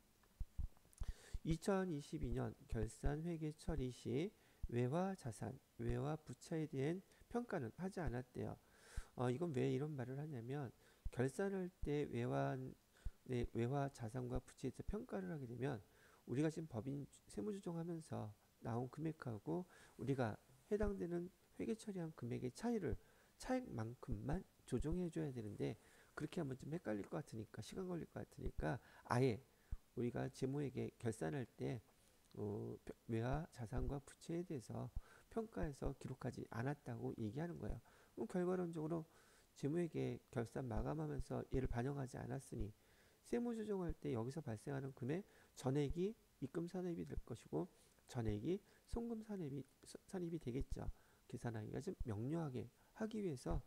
2022년 결산 회계 처리 시 외화 자산, 외화 부채에 대한 평가는 하지 않았대요. 이건 왜 이런 말을 하냐면 결산할 때 외화 자산과 부채에 대해서 평가를 하게 되면 우리가 지금 법인 세무조정하면서 나온 금액하고 우리가 해당되는 회계 처리한 금액의 차액만큼만 조정해 줘야 되는데 그렇게 하면 좀 헷갈릴 것 같으니까 시간 걸릴 것 같으니까 아예 우리가 재무회계 결산할 때 외화 자산과 부채에 대해서 평가해서 기록하지 않았다고 얘기하는 거예요. 그럼 결과론적으로 재무회계 결산 마감하면서 이를 반영하지 않았으니 세무조정할 때 여기서 발생하는 금액 전액이 입금 산입이 될 것이고 전액이 송금 산입이 되겠죠. 계산하기가 좀 명료하게 하기 위해서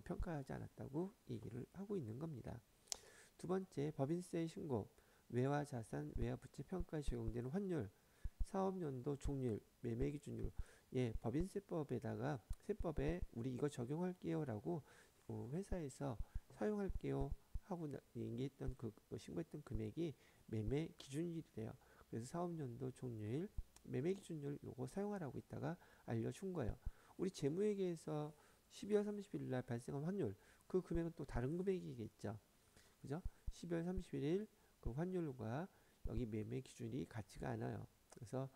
평가하지 않았다고 얘기를 하고 있는 겁니다. 두 번째, 법인세 신고, 외화 자산, 외화 부채 평가에 적용되는 환율, 사업연도 종료일, 매매기준율. 예, 법인세법에다가 세법에 우리 이거 적용할게요라고 회사에서 사용할게요 하고 얘기했던 신고했던 금액이 매매 기준일이래요. 그래서 사업연도 종료일, 매매 기준율 요거 사용하라고 있다가 알려준 거예요. 우리 재무회계에서 12월 30일 날 발생한 환율, 그 금액은 또 다른 금액이겠죠. 그죠? 12월 31일 그 환율과 여기 매매 기준이 같지가 않아요. 그래서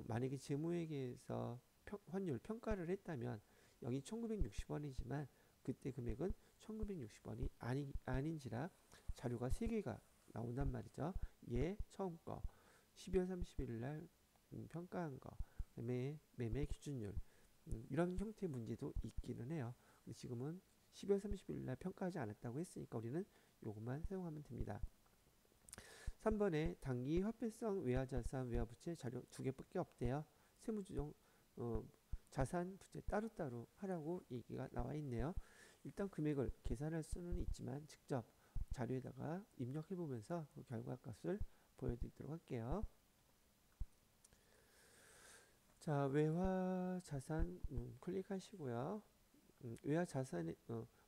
만약에 재무회계에서 환율 평가를 했다면 여기 1960원이지만 그때 금액은 1960원이 아닌지라 자료가 3개가 나온단 말이죠. 얘 처음 거 12월 30일 날 평가한 거 매매 기준율 이런 형태의 문제도 있기는 해요. 근데 지금은 12월 30일 날 평가하지 않았다고 했으니까 우리는 요것만 사용하면 됩니다. 3번에 단기 화폐성 외화자산 외화부채 자료 2개밖에 없대요. 세무조정 자산 부채 따로따로 하라고 얘기가 나와 있네요. 일단 금액을 계산할 수는 있지만 직접 자료에다가 입력해 보면서 그 결과값을 보여드리도록 할게요. 자, 외화 자산 클릭하시고요. 외화 자산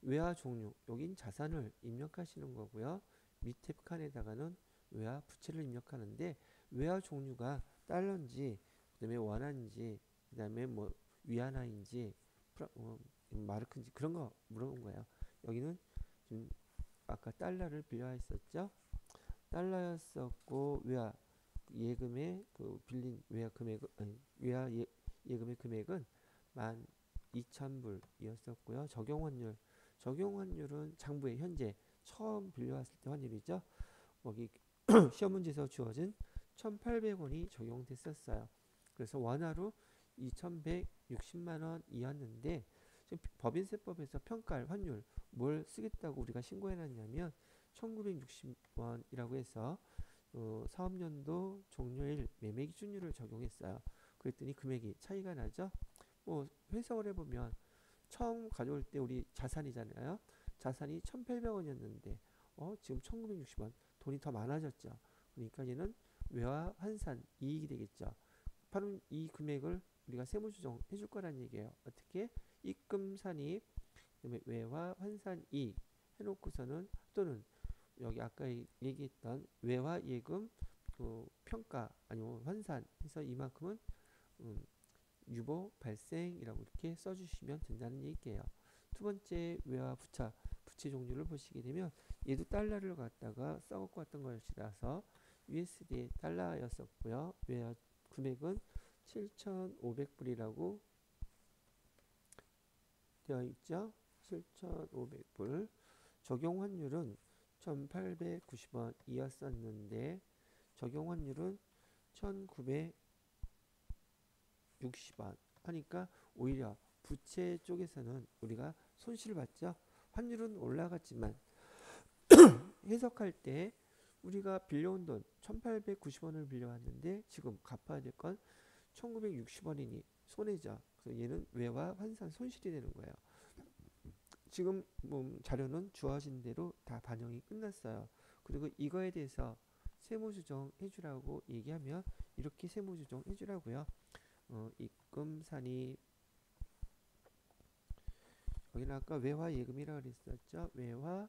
외화 종류 여긴 자산을 입력하시는 거고요. 밑에 칸에다가는 외화 부채를 입력하는데 외화 종류가 달러인지 그다음에 원화인지 그다음에 뭐 위안화인지 마르크인지 그런 거 물어본 거예요. 여기는 지금 아까 달러를 빌려있었죠. 달러였었고 외화 예금의 그 빌린 외화 금액 외화 예금의 금액은 12,000불이었었고요. 적용환율은 장부에 현재 처음 빌려왔을 때 환율이죠. 여기 시험 문제에서 주어진 1,800원이 적용됐었어요. 그래서 원화로 2,160만 원이었는데 지금 법인세법에서 평가할 환율 뭘 쓰겠다고 우리가 신고해놨냐면 1,960원이라고 해서 사업연도 종료일 매매기준율을 적용했어요. 그랬더니 금액이 차이가 나죠. 뭐 해석을 해보면 처음 가져올 때 우리 자산이잖아요. 자산이 1,800원이었는데 지금 1,960원. 돈이 더 많아졌죠. 그러니까 얘는 외화 환산 이익이 되겠죠. 바로 이 금액을 우리가 세무조정 해줄 거란 얘기예요. 어떻게? 입금 산입, 그다음에 외화 환산 이익 해놓고서는 또는 여기 아까 얘기했던 외화 예금 평가 아니면 환산 해서 이만큼은 음, 유보 발생이라고 이렇게 써주시면 된다는 얘기예요. 두 번째 외화 부채 종류를 보시게 되면 얘도 달러를 갖다가 써갖고 왔던 것이라서 USD 달러였었고요. 외화 금액은 7,500불이라고 되어 있죠. 7,500불. 적용 환율은 1,890원이었었는데 적용 환율은 1,960원 하니까 오히려 부채 쪽에서는 우리가 손실을 봤죠. 환율은 올라갔지만 해석할 때 우리가 빌려온 돈 1,890원을 빌려왔는데 지금 갚아야 될 건 1,960원이니 손해죠. 그래서 얘는 외화 환산 손실이 되는 거예요. 지금 자료는 주어진 대로 다 반영이 끝났어요. 그리고 이거에 대해서 세무조정 해주라고 얘기하면 이렇게 세무조정 해주라고요. 입금 산입 여기는 아까 외화 예금이라고 그랬었죠. 외화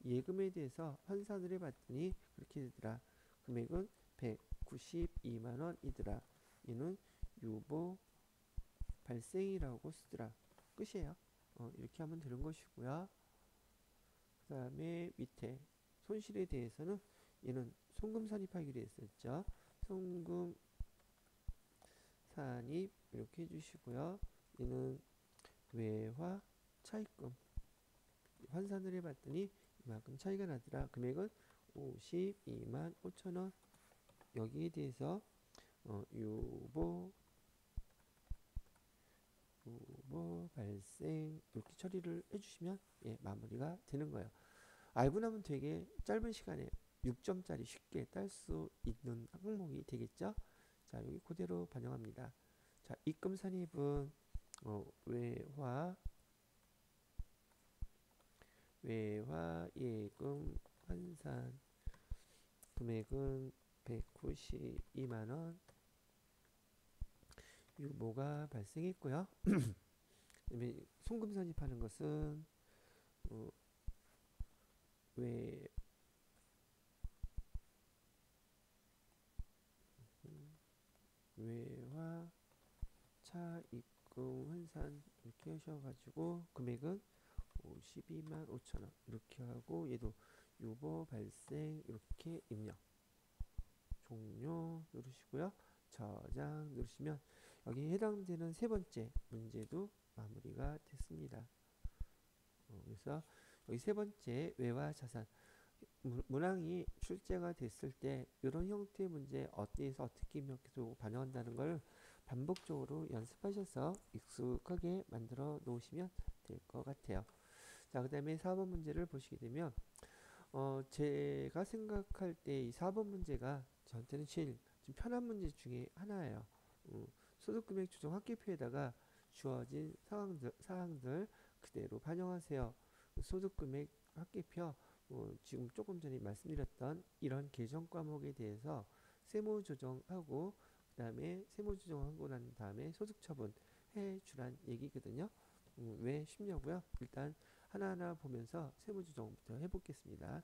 예금에 대해서 환산을 해봤더니 그렇게 되더라. 금액은 192만원이더라. 얘는 유보 발생이라고 쓰더라. 끝이에요. 이렇게 하면 되는 것이고요. 그 다음에 밑에 손실에 대해서는 얘는 송금 산입하기로 했었죠. 송금 산입 이렇게 해주시고요. 얘는 외화 차입금 환산을 해봤더니 이만큼 차이가 나더라. 금액은 52만 5천원. 여기에 대해서 유보 발생 이렇게 처리를 해주시면 마무리가 되는 거예요. 알고 나면 되게 짧은 시간에 6점짜리 쉽게 딸 수 있는 항목이 되겠죠. 자, 여기 그대로 반영합니다. 자, 입금 산입은 외화 예금 환산 금액은 192만원 유보가 발생했고요. 송금 산입하는 것은 외화 차입금 환산 이렇게 하셔가지고 금액은 52만 5천원 이렇게 하고 얘도 유보 발생 이렇게 입력 종료 누르시고요. 저장 누르시면 여기 해당되는 세 번째 문제도 마무리가 됐습니다. 그래서 여기 세 번째 외화 자산 문항이 출제가 됐을 때 이런 형태의 문제 어디에서 어떻게 입력해서 반영한다는 걸 반복적으로 연습하셔서 익숙하게 만들어 놓으시면 될 것 같아요. 자, 그 다음에 4번 문제를 보시게 되면 제가 생각할 때 이 4번 문제가 저한테는 제일 좀 편한 문제 중에 하나예요. 소득금액 추정 합계표에다가 주어진 사항들 그대로 반영하세요. 소득금액 합계표 지금 조금 전에 말씀드렸던 이런 계정 과목에 대해서 세무조정하고 그 다음에 세무조정하고 난 다음에 소득처분 해주란 얘기거든요. 왜 쉽냐고요? 일단 하나하나 보면서 세무조정부터 해보겠습니다.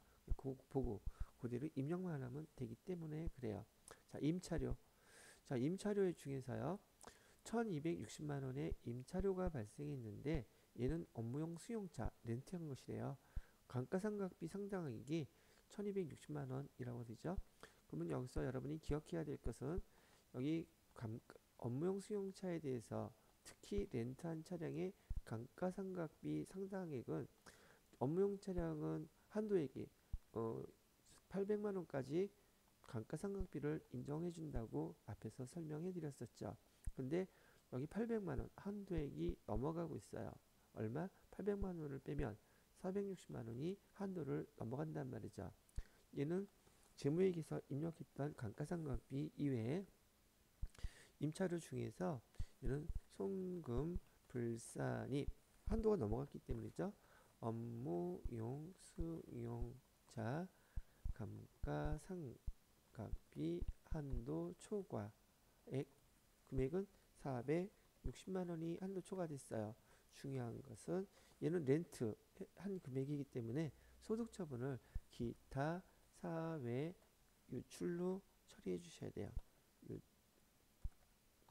보고 그대로 입력만 하면 되기 때문에 그래요. 자, 임차료. 자, 임차료 중에서요. 1260만원의 임차료가 발생했는데 얘는 업무용 수용차 렌트한 것이래요. 감가상각비 상당액이 1260만원이라고 되죠. 그러면 여기서 여러분이 기억해야 될 것은 여기 업무용 수용차에 대해서 특히 렌트한 차량의 감가상각비 상당액은 업무용 차량은 한도액이 800만원까지 감가상각비를 인정해 준다고 앞에서 설명해 드렸었죠. 근데 여기 800만원 한도액이 넘어가고 있어요. 얼마? 800만원을 빼면 460만원이 한도를 넘어간단 말이죠. 얘는 재무회계에서 입력했던 감가상각비 이외에 임차료 중에서 얘는 송금 불산입 한도가 넘어갔기 때문이죠. 업무용 수용자 감가상각비 한도 초과액 금액은 460만 원이 한도 초과됐어요. 중요한 것은 얘는 렌트 한 금액이기 때문에 소득 처분을 기타 사외 유출로 처리해 주셔야 돼요.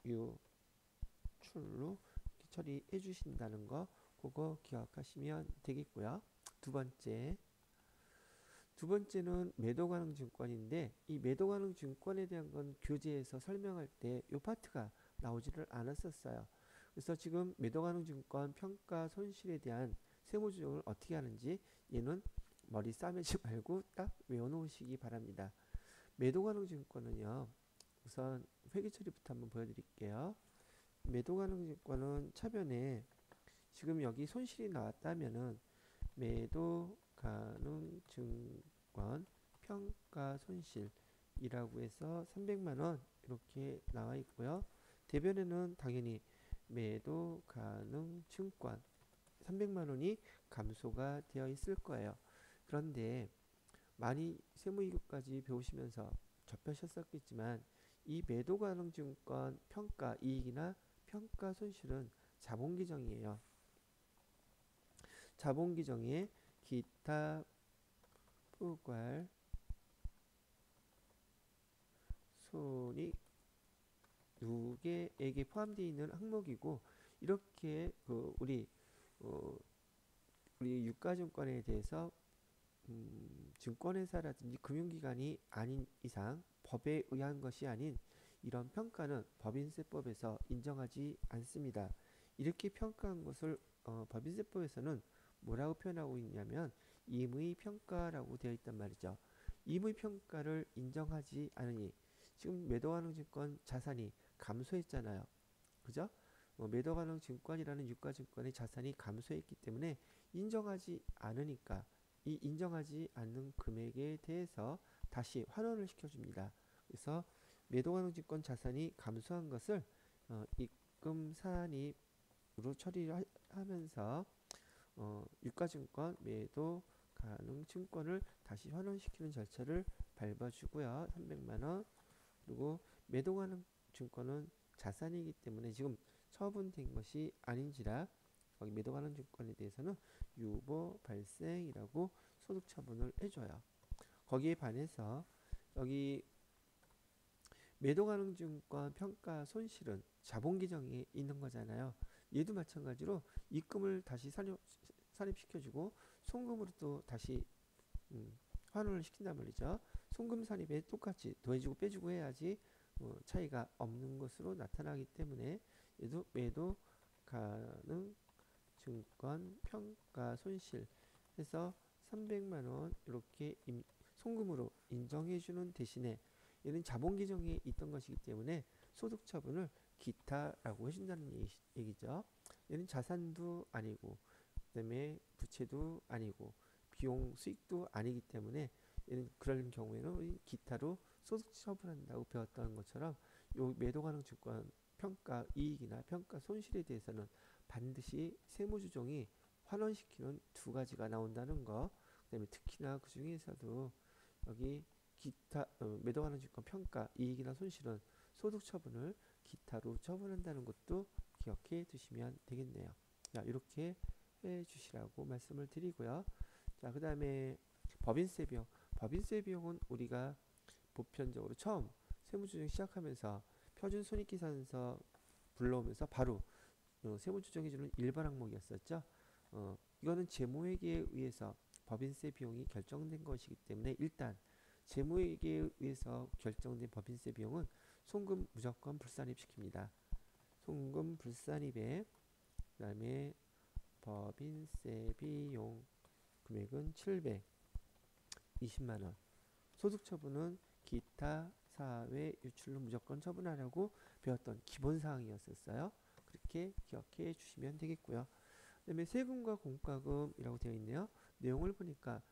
유출로 처리해 주신다는 거 그거 기억하시면 되겠고요. 두 번째는 매도 가능 증권인데 이 매도 가능 증권에 대한 건 교재에서 설명할 때 이 파트가 나오지를 않았었어요. 그래서 지금 매도 가능 증권 평가 손실에 대한 세무 조정을 어떻게 하는지 얘는 머리 싸매지 말고 딱 외워놓으시기 바랍니다. 매도 가능 증권은요. 우선 회계 처리부터 한번 보여드릴게요. 매도 가능 증권은 차변에 지금 여기 손실이 나왔다면은 매도 가능 증권 평가 손실이라고 해서 300만 원 이렇게 나와 있고요. 대변에는 당연히 매도 가능 증권 300만 원이 감소가 되어 있을 거예요. 그런데 많이 세무이익까지 배우시면서 접하셨었겠지만 이 매도 가능 증권 평가 이익이나 평가 손실은 자본 규정이에요. 자본 규정에 기타 부과할 손익 누계액에 포함되어 있는 항목이고 이렇게 우리 유가증권에 대해서 증권회사라든지 금융기관이 아닌 이상 법에 의한 것이 아닌 이런 평가는 법인세법에서 인정하지 않습니다. 이렇게 평가한 것을 법인세법에서는 뭐라고 표현하고 있냐면 임의평가라고 되어 있단 말이죠. 임의평가를 인정하지 않으니 지금 매도가능 증권 자산이 감소했잖아요. 그죠? 매도가능 증권이라는 유가증권의 자산이 감소했기 때문에 인정하지 않으니까 이 인정하지 않는 금액에 대해서 다시 환원을 시켜줍니다. 그래서 매도가능 증권 자산이 감소한 것을 입금 산입으로 처리를 하면서 유가증권 매도 가능 증권을 다시 환원시키는 절차를 밟아주고요. 300만 원. 그리고 매도 가능 증권은 자산이기 때문에 지금 처분된 것이 아닌지라 거기 매도 가능 증권에 대해서는 유보 발생이라고 소득 처분을 해줘요. 거기에 반해서 여기 매도 가능 증권 평가 손실은 자본 규정에 있는 거잖아요. 얘도 마찬가지로 입금을 다시 산입시켜주고 송금으로 또 다시 환원을 시킨단 말이죠. 송금 산입에 똑같이 더해주고 빼주고 해야지 차이가 없는 것으로 나타나기 때문에 얘도 매도 가능 증권 평가 손실 해서 300만 원 이렇게 송금으로 인정해주는 대신에 얘는 자본 규정에 있던 것이기 때문에 소득 처분을 기타라고 해준다는 얘기죠. 얘는 자산도 아니고 그다음에 부채도 아니고 비용 수익도 아니기 때문에 얘는 그럴 경우에는 우리 기타로 소득 처분한다고 배웠던 것처럼 요 매도 가능 증권 평가 이익이나 평가 손실에 대해서는 반드시 세무조정이 환원시키는 두 가지가 나온다는 거. 그다음에 특히나 그 중에서도 여기 기타 매도 가능 증권 평가 이익이나 손실은 소득 처분을 기타로 처분한다는 것도 기억해 두시면 되겠네요. 자, 이렇게 해 주시라고 말씀을 드리고요. 자, 그다음에 법인세 비용. 법인세 비용은 우리가 보편적으로 처음 세무조정 시작하면서 표준손익계산서 불러오면서 바로 세무조정해주는 일반 항목이었었죠. 이거는 재무회계에 의해서 법인세 비용이 결정된 것이기 때문에 일단 재무회계에 의해서 결정된 법인세 비용은 송금 무조건 불산입시킵니다. 송금 불산입에 그다음에 법인세 비용 금액은 720만 원. 소득 처분은 기타 사회 유출로 무조건 처분하라고 배웠던 기본 사항이었었어요. 그렇게 기억해 주시면 되겠고요. 그다음에 세금과 공과금이라고 되어 있네요. 내용을 보니까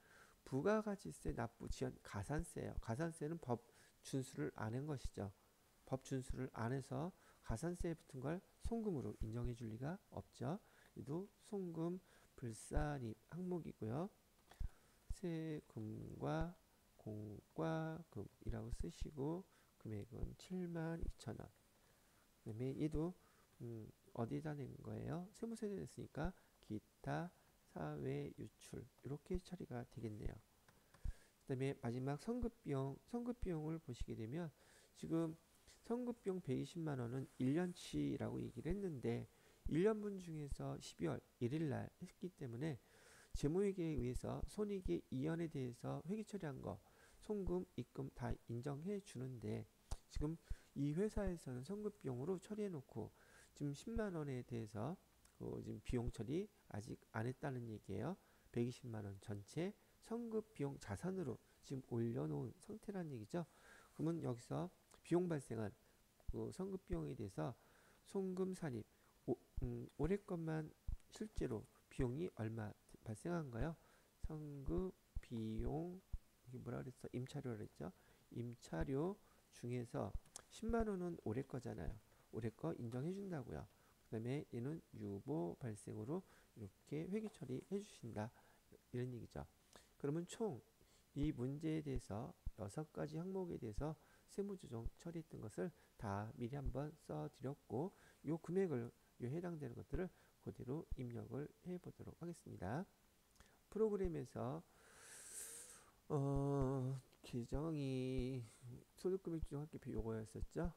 부가가치세 납부 지연 가산세예요. 가산세는 법 준수를 안 한 것이죠. 법 준수를 안 해서 가산세에 붙은 걸 송금으로 인정해 줄 리가 없죠. 이도 송금 불산입 항목이고요. 세금과 공과금이라고 쓰시고 금액은 72,000원. 그다음에 얘도 어디다 낸 거예요? 세무서에 냈으니까 기타 사외 유출 이렇게 처리가 되겠네요. 그다음에 마지막 선급비용을 보시게 되면 지금 선급비용 120만 원은 1년치라고 얘기를 했는데 1년분 중에서 12월 1일 날 했기 때문에 재무회계에 의해서 손익의 이연에 대해서 회계 처리한 거 송금, 입금 다 인정해 주는데 지금 이 회사에서는 선급비용으로 처리해 놓고 지금 10만 원에 대해서 지금 비용 처리 아직 안 했다는 얘기예요. 120만 원 전체 선급 비용 자산으로 지금 올려놓은 상태라는 얘기죠. 그러면 여기서 비용 발생한 선급 비용에 대해서 송금 산입 올해 것만 실제로 비용이 얼마 발생한가요? 선급 비용 이게 뭐라 그랬어? 임차료라 그랬죠? 임차료 중에서 10만 원은 올해 거잖아요. 올해 거 인정해 준다고요. 그다음에 얘는 유보 발생으로 이렇게 회계 처리해 주신다. 이런 얘기죠. 그러면 총 이 문제에 대해서 6가지 항목에 대해서 세무조정 처리했던 것을 다 미리 한번 써드렸고 요 금액을 요 해당되는 것들을 그대로 입력을 해 보도록 하겠습니다. 프로그램에서 계정이 소득금액 조정학계표 요거였었죠.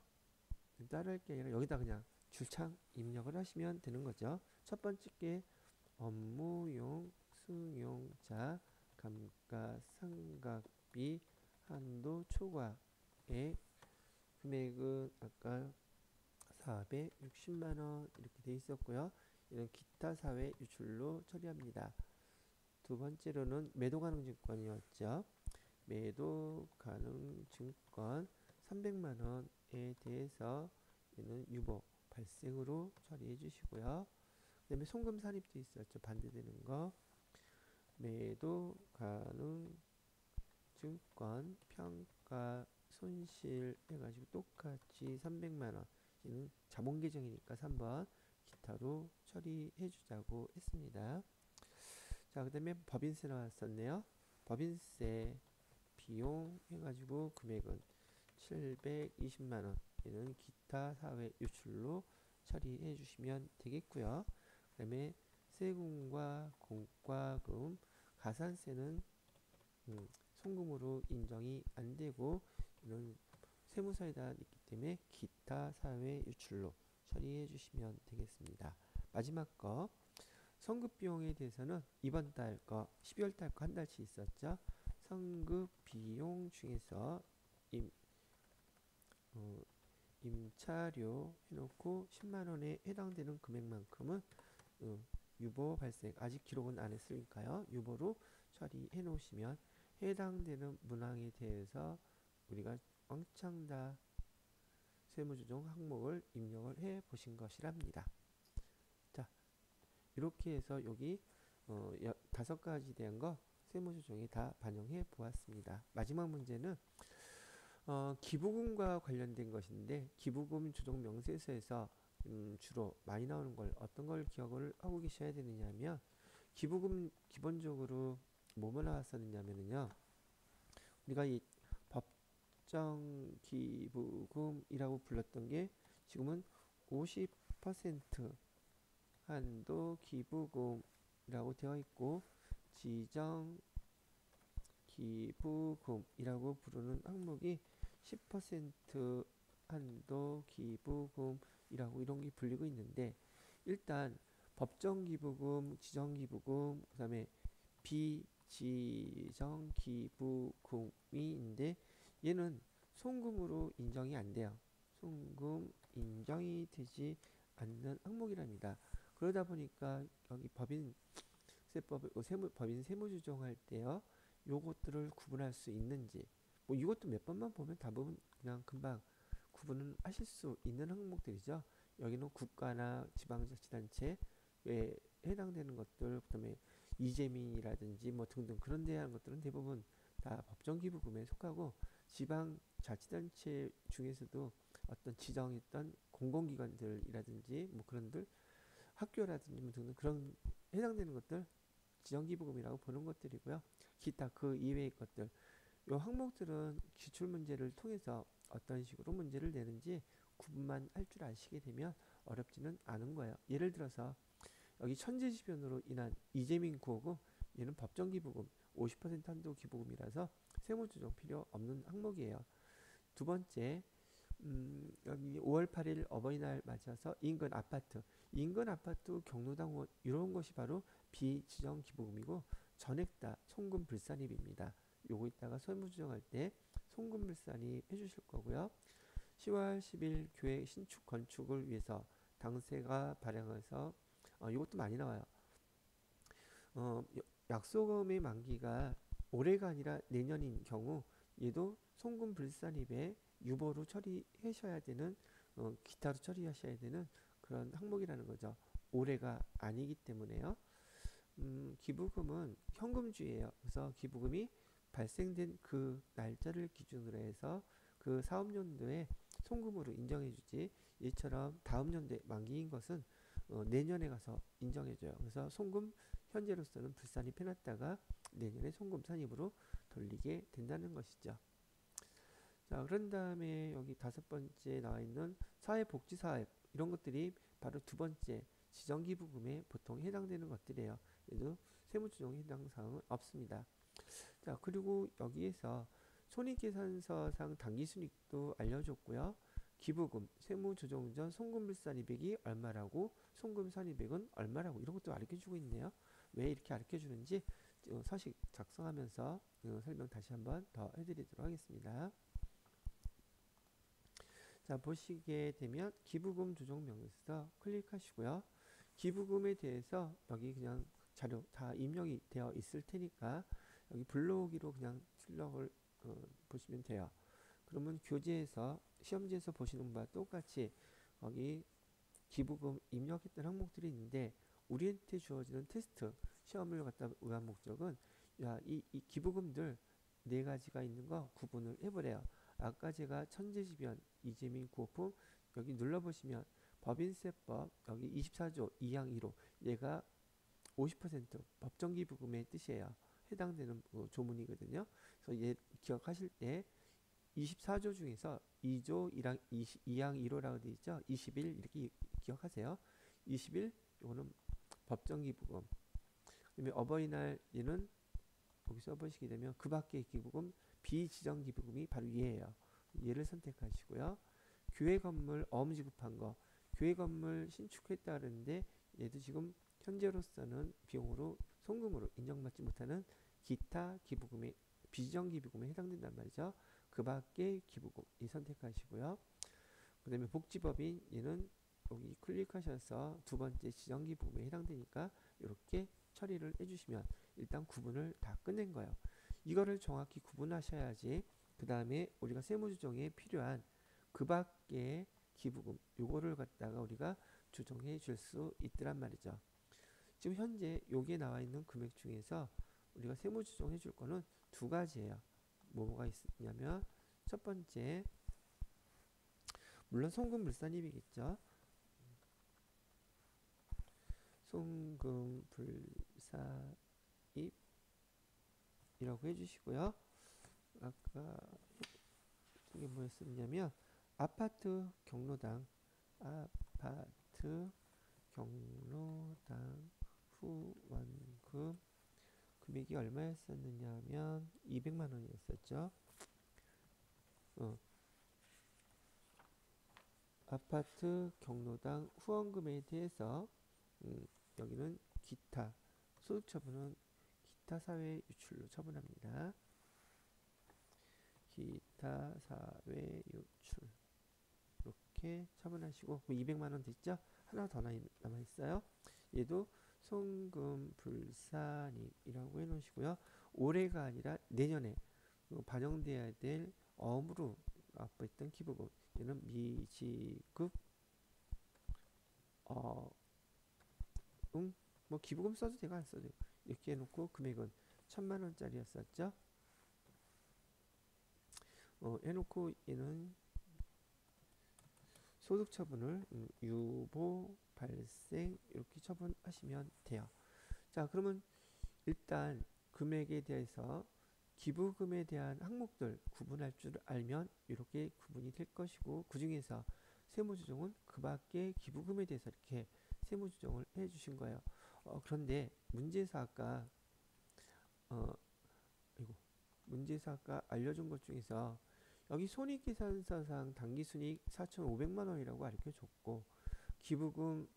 따라할 게 아니라 여기다 그냥 줄창 입력을 하시면 되는 거죠. 첫 번째 게 업무용 승용차 감가상각비 한도 초과액 금액은 아까 460만 원 이렇게 돼 있었고요. 이는 기타 사회 유출로 처리합니다. 두 번째로는 매도 가능 증권이었죠. 매도 가능 증권 300만 원에 대해서 얘는 유보 발생으로 처리해 주시고요. 그 다음에 송금 산입도 있었죠. 반대되는 거. 매도 가능 증권 평가 손실 해가지고 똑같이 300만 원. 얘는 자본 계정이니까 3번 기타로 처리해 주자고 했습니다. 자, 그 다음에 법인세 나왔었네요. 법인세 비용 해가지고 금액은 720만 원. 얘는 기타 사회 유출로 처리해 주시면 되겠고요. 그 다음에 세금과 공과금, 가산세는 송금으로 인정이 안 되고 이런 세무서에다 있기 때문에 기타 사회 유출로 처리해 주시면 되겠습니다. 마지막 거 성급 비용에 대해서는 이번 달 거 12월 달 거 한 달치 있었죠. 성급 비용 중에서 임차료 해놓고 10만 원에 해당되는 금액만큼은 유보 발생 아직 기록은 안 했으니까요. 유보로 처리해 놓으시면 해당되는 문항에 대해서 우리가 왕창 다 세무조정 항목을 입력을 해 보신 것이랍니다. 자, 이렇게 해서 여기 5가지 대한 거 세무조정에 다 반영해 보았습니다. 마지막 문제는 기부금과 관련된 것인데 기부금 조정 명세서에서 주로 많이 나오는 걸 어떤 걸 기억을 하고 계셔야 되느냐 하면 기부금 기본적으로 뭐뭐 나왔었느냐면요. 우리가 이 법정 기부금이라고 불렀던 게 지금은 50% 한도 기부금이라고 되어 있고 지정 기부금이라고 부르는 항목이 10% 한도 기부금이라고 이런 게 불리고 있는데 일단 법정 기부금, 지정 기부금, 그다음에 비지정 기부금인데 얘는 송금으로 인정이 안 돼요. 송금 인정이 되지 않는 항목이랍니다. 그러다 보니까 여기 법인 세무조정할 때요. 요것들을 구분할 수 있는지 뭐 이것도 몇 번만 보면 대부분 그냥 금방 구분을 하실 수 있는 항목들이죠. 여기는 국가나 지방자치단체에 해당되는 것들, 그다음에 이재민이라든지 뭐 등등 그런 데 하는 것들은 대부분 다 법정기부금에 속하고 지방자치단체 중에서도 어떤 지정했던 공공기관들이라든지 뭐 그런들 학교라든지 뭐 등등 그런 해당되는 것들 지정기부금이라고 보는 것들이고요. 기타 그 이외의 것들 요 항목들은 기출문제를 통해서 어떤 식으로 문제를 내는지 구분만 할 줄 아시게 되면 어렵지는 않은 거예요. 예를 들어서 여기 천재지변으로 인한 이재민 구호금 얘는 법정기부금 50% 한도 기부금이라서 세무조정 필요 없는 항목이에요. 두 번째 여기 5월 8일 어버이날 맞아서 인근 아파트 경로당 후원 이런 것이 바로 비지정 기부금이고 전액 다 송금 불산입입니다. 요거 이따가 세무조정할 때 송금 불산입 해주실 거고요. 10월 10일 교회 신축 건축을 위해서 당세가 발행해서 이것도 많이 나와요. 약소금의 만기가 올해가 아니라 내년인 경우 얘도 송금 불산입에 유보로 처리하셔야 되는 기타로 처리하셔야 되는 그런 항목이라는 거죠. 올해가 아니기 때문에요. 기부금은 현금주의예요. 그래서 기부금이 발생된 그 날짜를 기준으로 해서 그 사업연도에 송금으로 인정해주지 이처럼 다음 연도에 만기인 것은 내년에 가서 인정해줘요. 그래서 송금 현재로서는 불산입 해놨다가 내년에 송금 산입으로 돌리게 된다는 것이죠. 자, 그런 다음에 여기 다섯 번째 나와 있는 사회복지사업 이런 것들이 바로 두 번째 지정기부금에 보통 해당되는 것들이에요. 얘도 세무조정에 해당 사항은 없습니다. 자, 그리고 여기에서 손익계산서상 당기순이익도 알려줬고요. 기부금, 세무조정 전 송금불산이백이 얼마라고 송금산이백은 얼마라고 이런 것도 가르쳐주고 있네요. 왜 이렇게 가르쳐주는지 서식 작성하면서 설명 다시 한번 더 해드리도록 하겠습니다. 자, 보시게 되면 기부금 조정 명세서 클릭하시고요. 기부금에 대해서 여기 그냥 자료 다 입력이 되어 있을 테니까 여기 블로그로 그냥 출력을 보시면 돼요. 그러면 교재에서 시험지에서 보시는 바와 똑같이 거기 기부금 입력했던 항목들이 있는데 우리한테 주어지는 테스트 시험을 갖다 위한 목적은 이 기부금들 네 가지가 있는 거 구분을 해보래요. 아까 제가 천재지변 이재민 구호품 여기 눌러보시면 법인세법 여기 24조 2항 1호 얘가 50% 법정기부금의 뜻이에요. 해당되는 조문이거든요. 그래서 얘 기억하실 때 24조 중에서 2조 1항 2항 1호라고 되어 있죠. 20일 이렇게 기억하세요. 20일 이거는 법정기부금. 그다음에 어버이날 얘는 여기 써보시게 되면 그 밖의 기부금 비지정기부금이 바로 얘예요. 얘를 선택하시고요. 교회 건물 어음지급한 거 교회 건물 신축했다 그러는데 얘도 지금 현재로서는 비용으로 송금으로 인정받지 못하는 기타 기부금의 비지정기부금에 해당된단 말이죠. 그 밖의 기부금 이 선택하시고요. 그 다음에 복지법인 얘는 여기 클릭하셔서 두 번째 지정기부금에 해당되니까 이렇게 처리를 해주시면 일단 구분을 다 끝낸 거예요. 이거를 정확히 구분하셔야지 그 다음에 우리가 세무조정에 필요한 그 밖의 기부금 요거를 갖다가 우리가 조정해 줄 수 있더란 말이죠. 지금 현재 여기에 나와 있는 금액 중에서 우리가 세무조정 해줄 거는 두 가지예요. 뭐가 있냐면 첫 번째 물론 송금불산입이겠죠. 송금불산입이라고 해주시고요. 아까 이게 뭐였었냐면 아파트 경로당 후원금 금액이 얼마였었느냐 하면 200만 원이었었죠. 아파트 경로당 후원금에 대해서 여기는 기타 소득처분은 기타 사회 유출로 처분합니다. 기타 사회 유출 이렇게 처분하시고 200만 원 됐죠? 하나 더 남아 있어요. 얘도 송금 불산입이라고 해놓으시고요. 올해가 아니라 내년에 반영돼야 될 어음으로 납부했던 기부금 얘는 미지급 뭐 기부금 써도 되고 안 써도 되고 이렇게 해놓고 금액은 1000만 원짜리였었죠. 해놓고 얘는 소득처분을 유보 발생 이렇게 처분하시면 돼요. 자, 그러면 일단 금액에 대해서 기부금에 대한 항목들 구분할 줄 알면 이렇게 구분이 될 것이고, 그 중에서 세무조정은 그 밖에 기부금에 대해서 이렇게 세무조정을 해주신 거예요. 그런데 문제에서 아까 어, 이거 문제에서 아까 알려준 것 중에서 여기 손익계산서상 당기순이익 4,500만 원이라고 가르쳐줬고, 기부금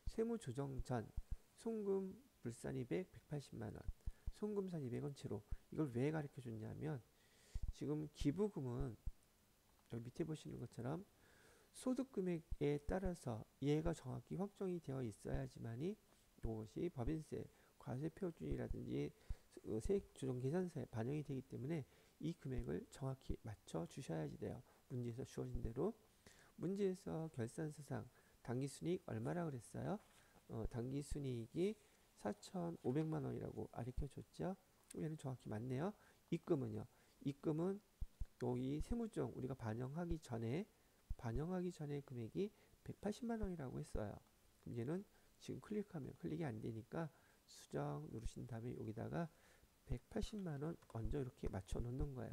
세무조정 전 송금 불산이백 180만 원, 송금산 200원 채로, 이걸 왜 가르쳐 줬냐면 지금 기부금은 여기 밑에 보시는 것처럼 소득 금액에 따라서 얘가 정확히 확정이 되어 있어야지만이 이것이 법인세, 과세표준이라든지 세액조정계산서에 반영이 되기 때문에 이 금액을 정확히 맞춰 주셔야지 돼요. 문제에서 주어진 대로. 문제에서 결산서상 당기순이익 얼마라 그랬어요? 당기순이익이 4,500만 원이라고 가르쳐 줬죠. 얘는 정확히 맞네요. 입금은요. 입금은 여기 세무조정 우리가 반영하기 전에 금액이 180만 원이라고 했어요. 그럼 얘는 지금 클릭하면 클릭이 안 되니까 수정 누르신 다음에 여기다가 180만 원 먼저 이렇게 맞춰 놓는 거예요.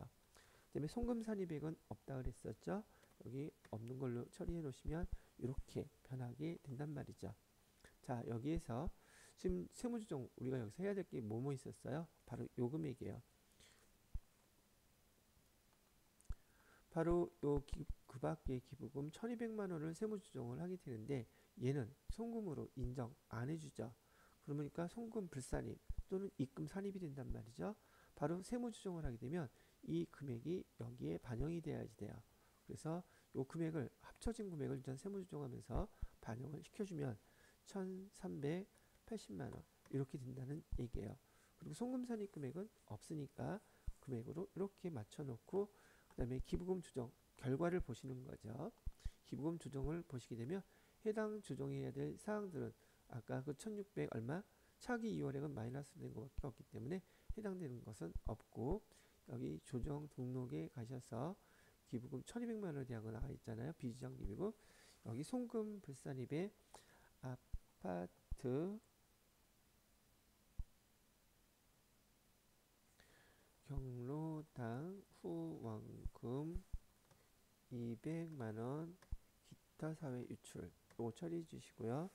그다음에 송금산입액은 없다 그랬었죠. 여기 없는 걸로 처리해 놓으시면 이렇게 변하게 된단 말이죠. 자, 여기에서 지금 세무조정 우리가 여기서 해야 될 게 뭐뭐 있었어요? 바로 요 금액이에요. 바로 그 밖에 기부금 1,200만 원을 세무조정을 하게 되는데 얘는 송금으로 인정 안 해주죠. 그러니까 송금 불산입 또는 입금 산입이 된단 말이죠. 바로 세무조정을 하게 되면 이 금액이 여기에 반영이 돼야지 돼요. 그래서 이 금액을 합쳐진 금액을 일단 세무조정하면서 반영을 시켜주면 1,380만 원 이렇게 된다는 얘기예요. 그리고 송금산입 금액은 없으니까 금액으로 이렇게 맞춰놓고 그 다음에 기부금 조정 결과를 보시는 거죠. 기부금 조정을 보시게 되면 해당 조정해야 될 사항들은 아까 그 1600 얼마 차기 2월액은 마이너스 된 것밖에 없기 때문에 해당되는 것은 없고, 여기 조정 등록에 가셔서 기부금 1,200만 원에 대한 거 나와 있잖아요. 비지정 기부금. 여기 송금 불산입에 아파트 경로당 후원금 200만 원 기타 사회 유출 요거 처리해 주시고요.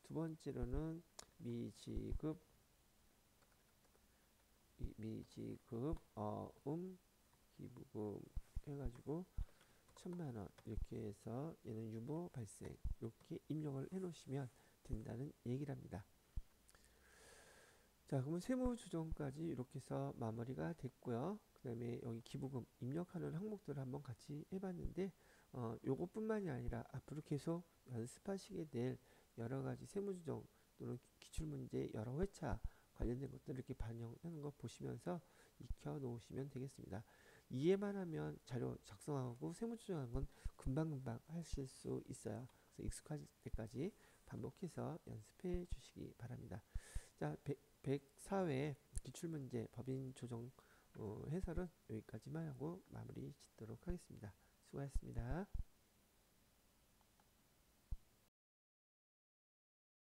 두 번째로는 미지급 기부금 해가지고 1,000만 원 이렇게 해서 얘는 유보 발생 이렇게 입력을 해 놓으시면 된다는 얘기랍니다. 자, 그러면 세무조정까지 이렇게 해서 마무리가 됐고요. 그 다음에 여기 기부금 입력하는 항목들을 한번 같이 해봤는데 요것뿐만이 아니라 앞으로 계속 연습하시게 될 여러가지 세무조정 또는 기출문제 여러 회차 관련된 것들 이렇게 반영하는 거 보시면서 익혀 놓으시면 되겠습니다. 이해만 하면 자료 작성하고 세무조정하는 건 금방금방 하실 수 있어요. 그래서 익숙할 때까지 반복해서 연습해 주시기 바랍니다. 자, 104회 기출문제 법인 조정 해설은 여기까지만 하고 마무리 짓도록 하겠습니다. 수고하셨습니다.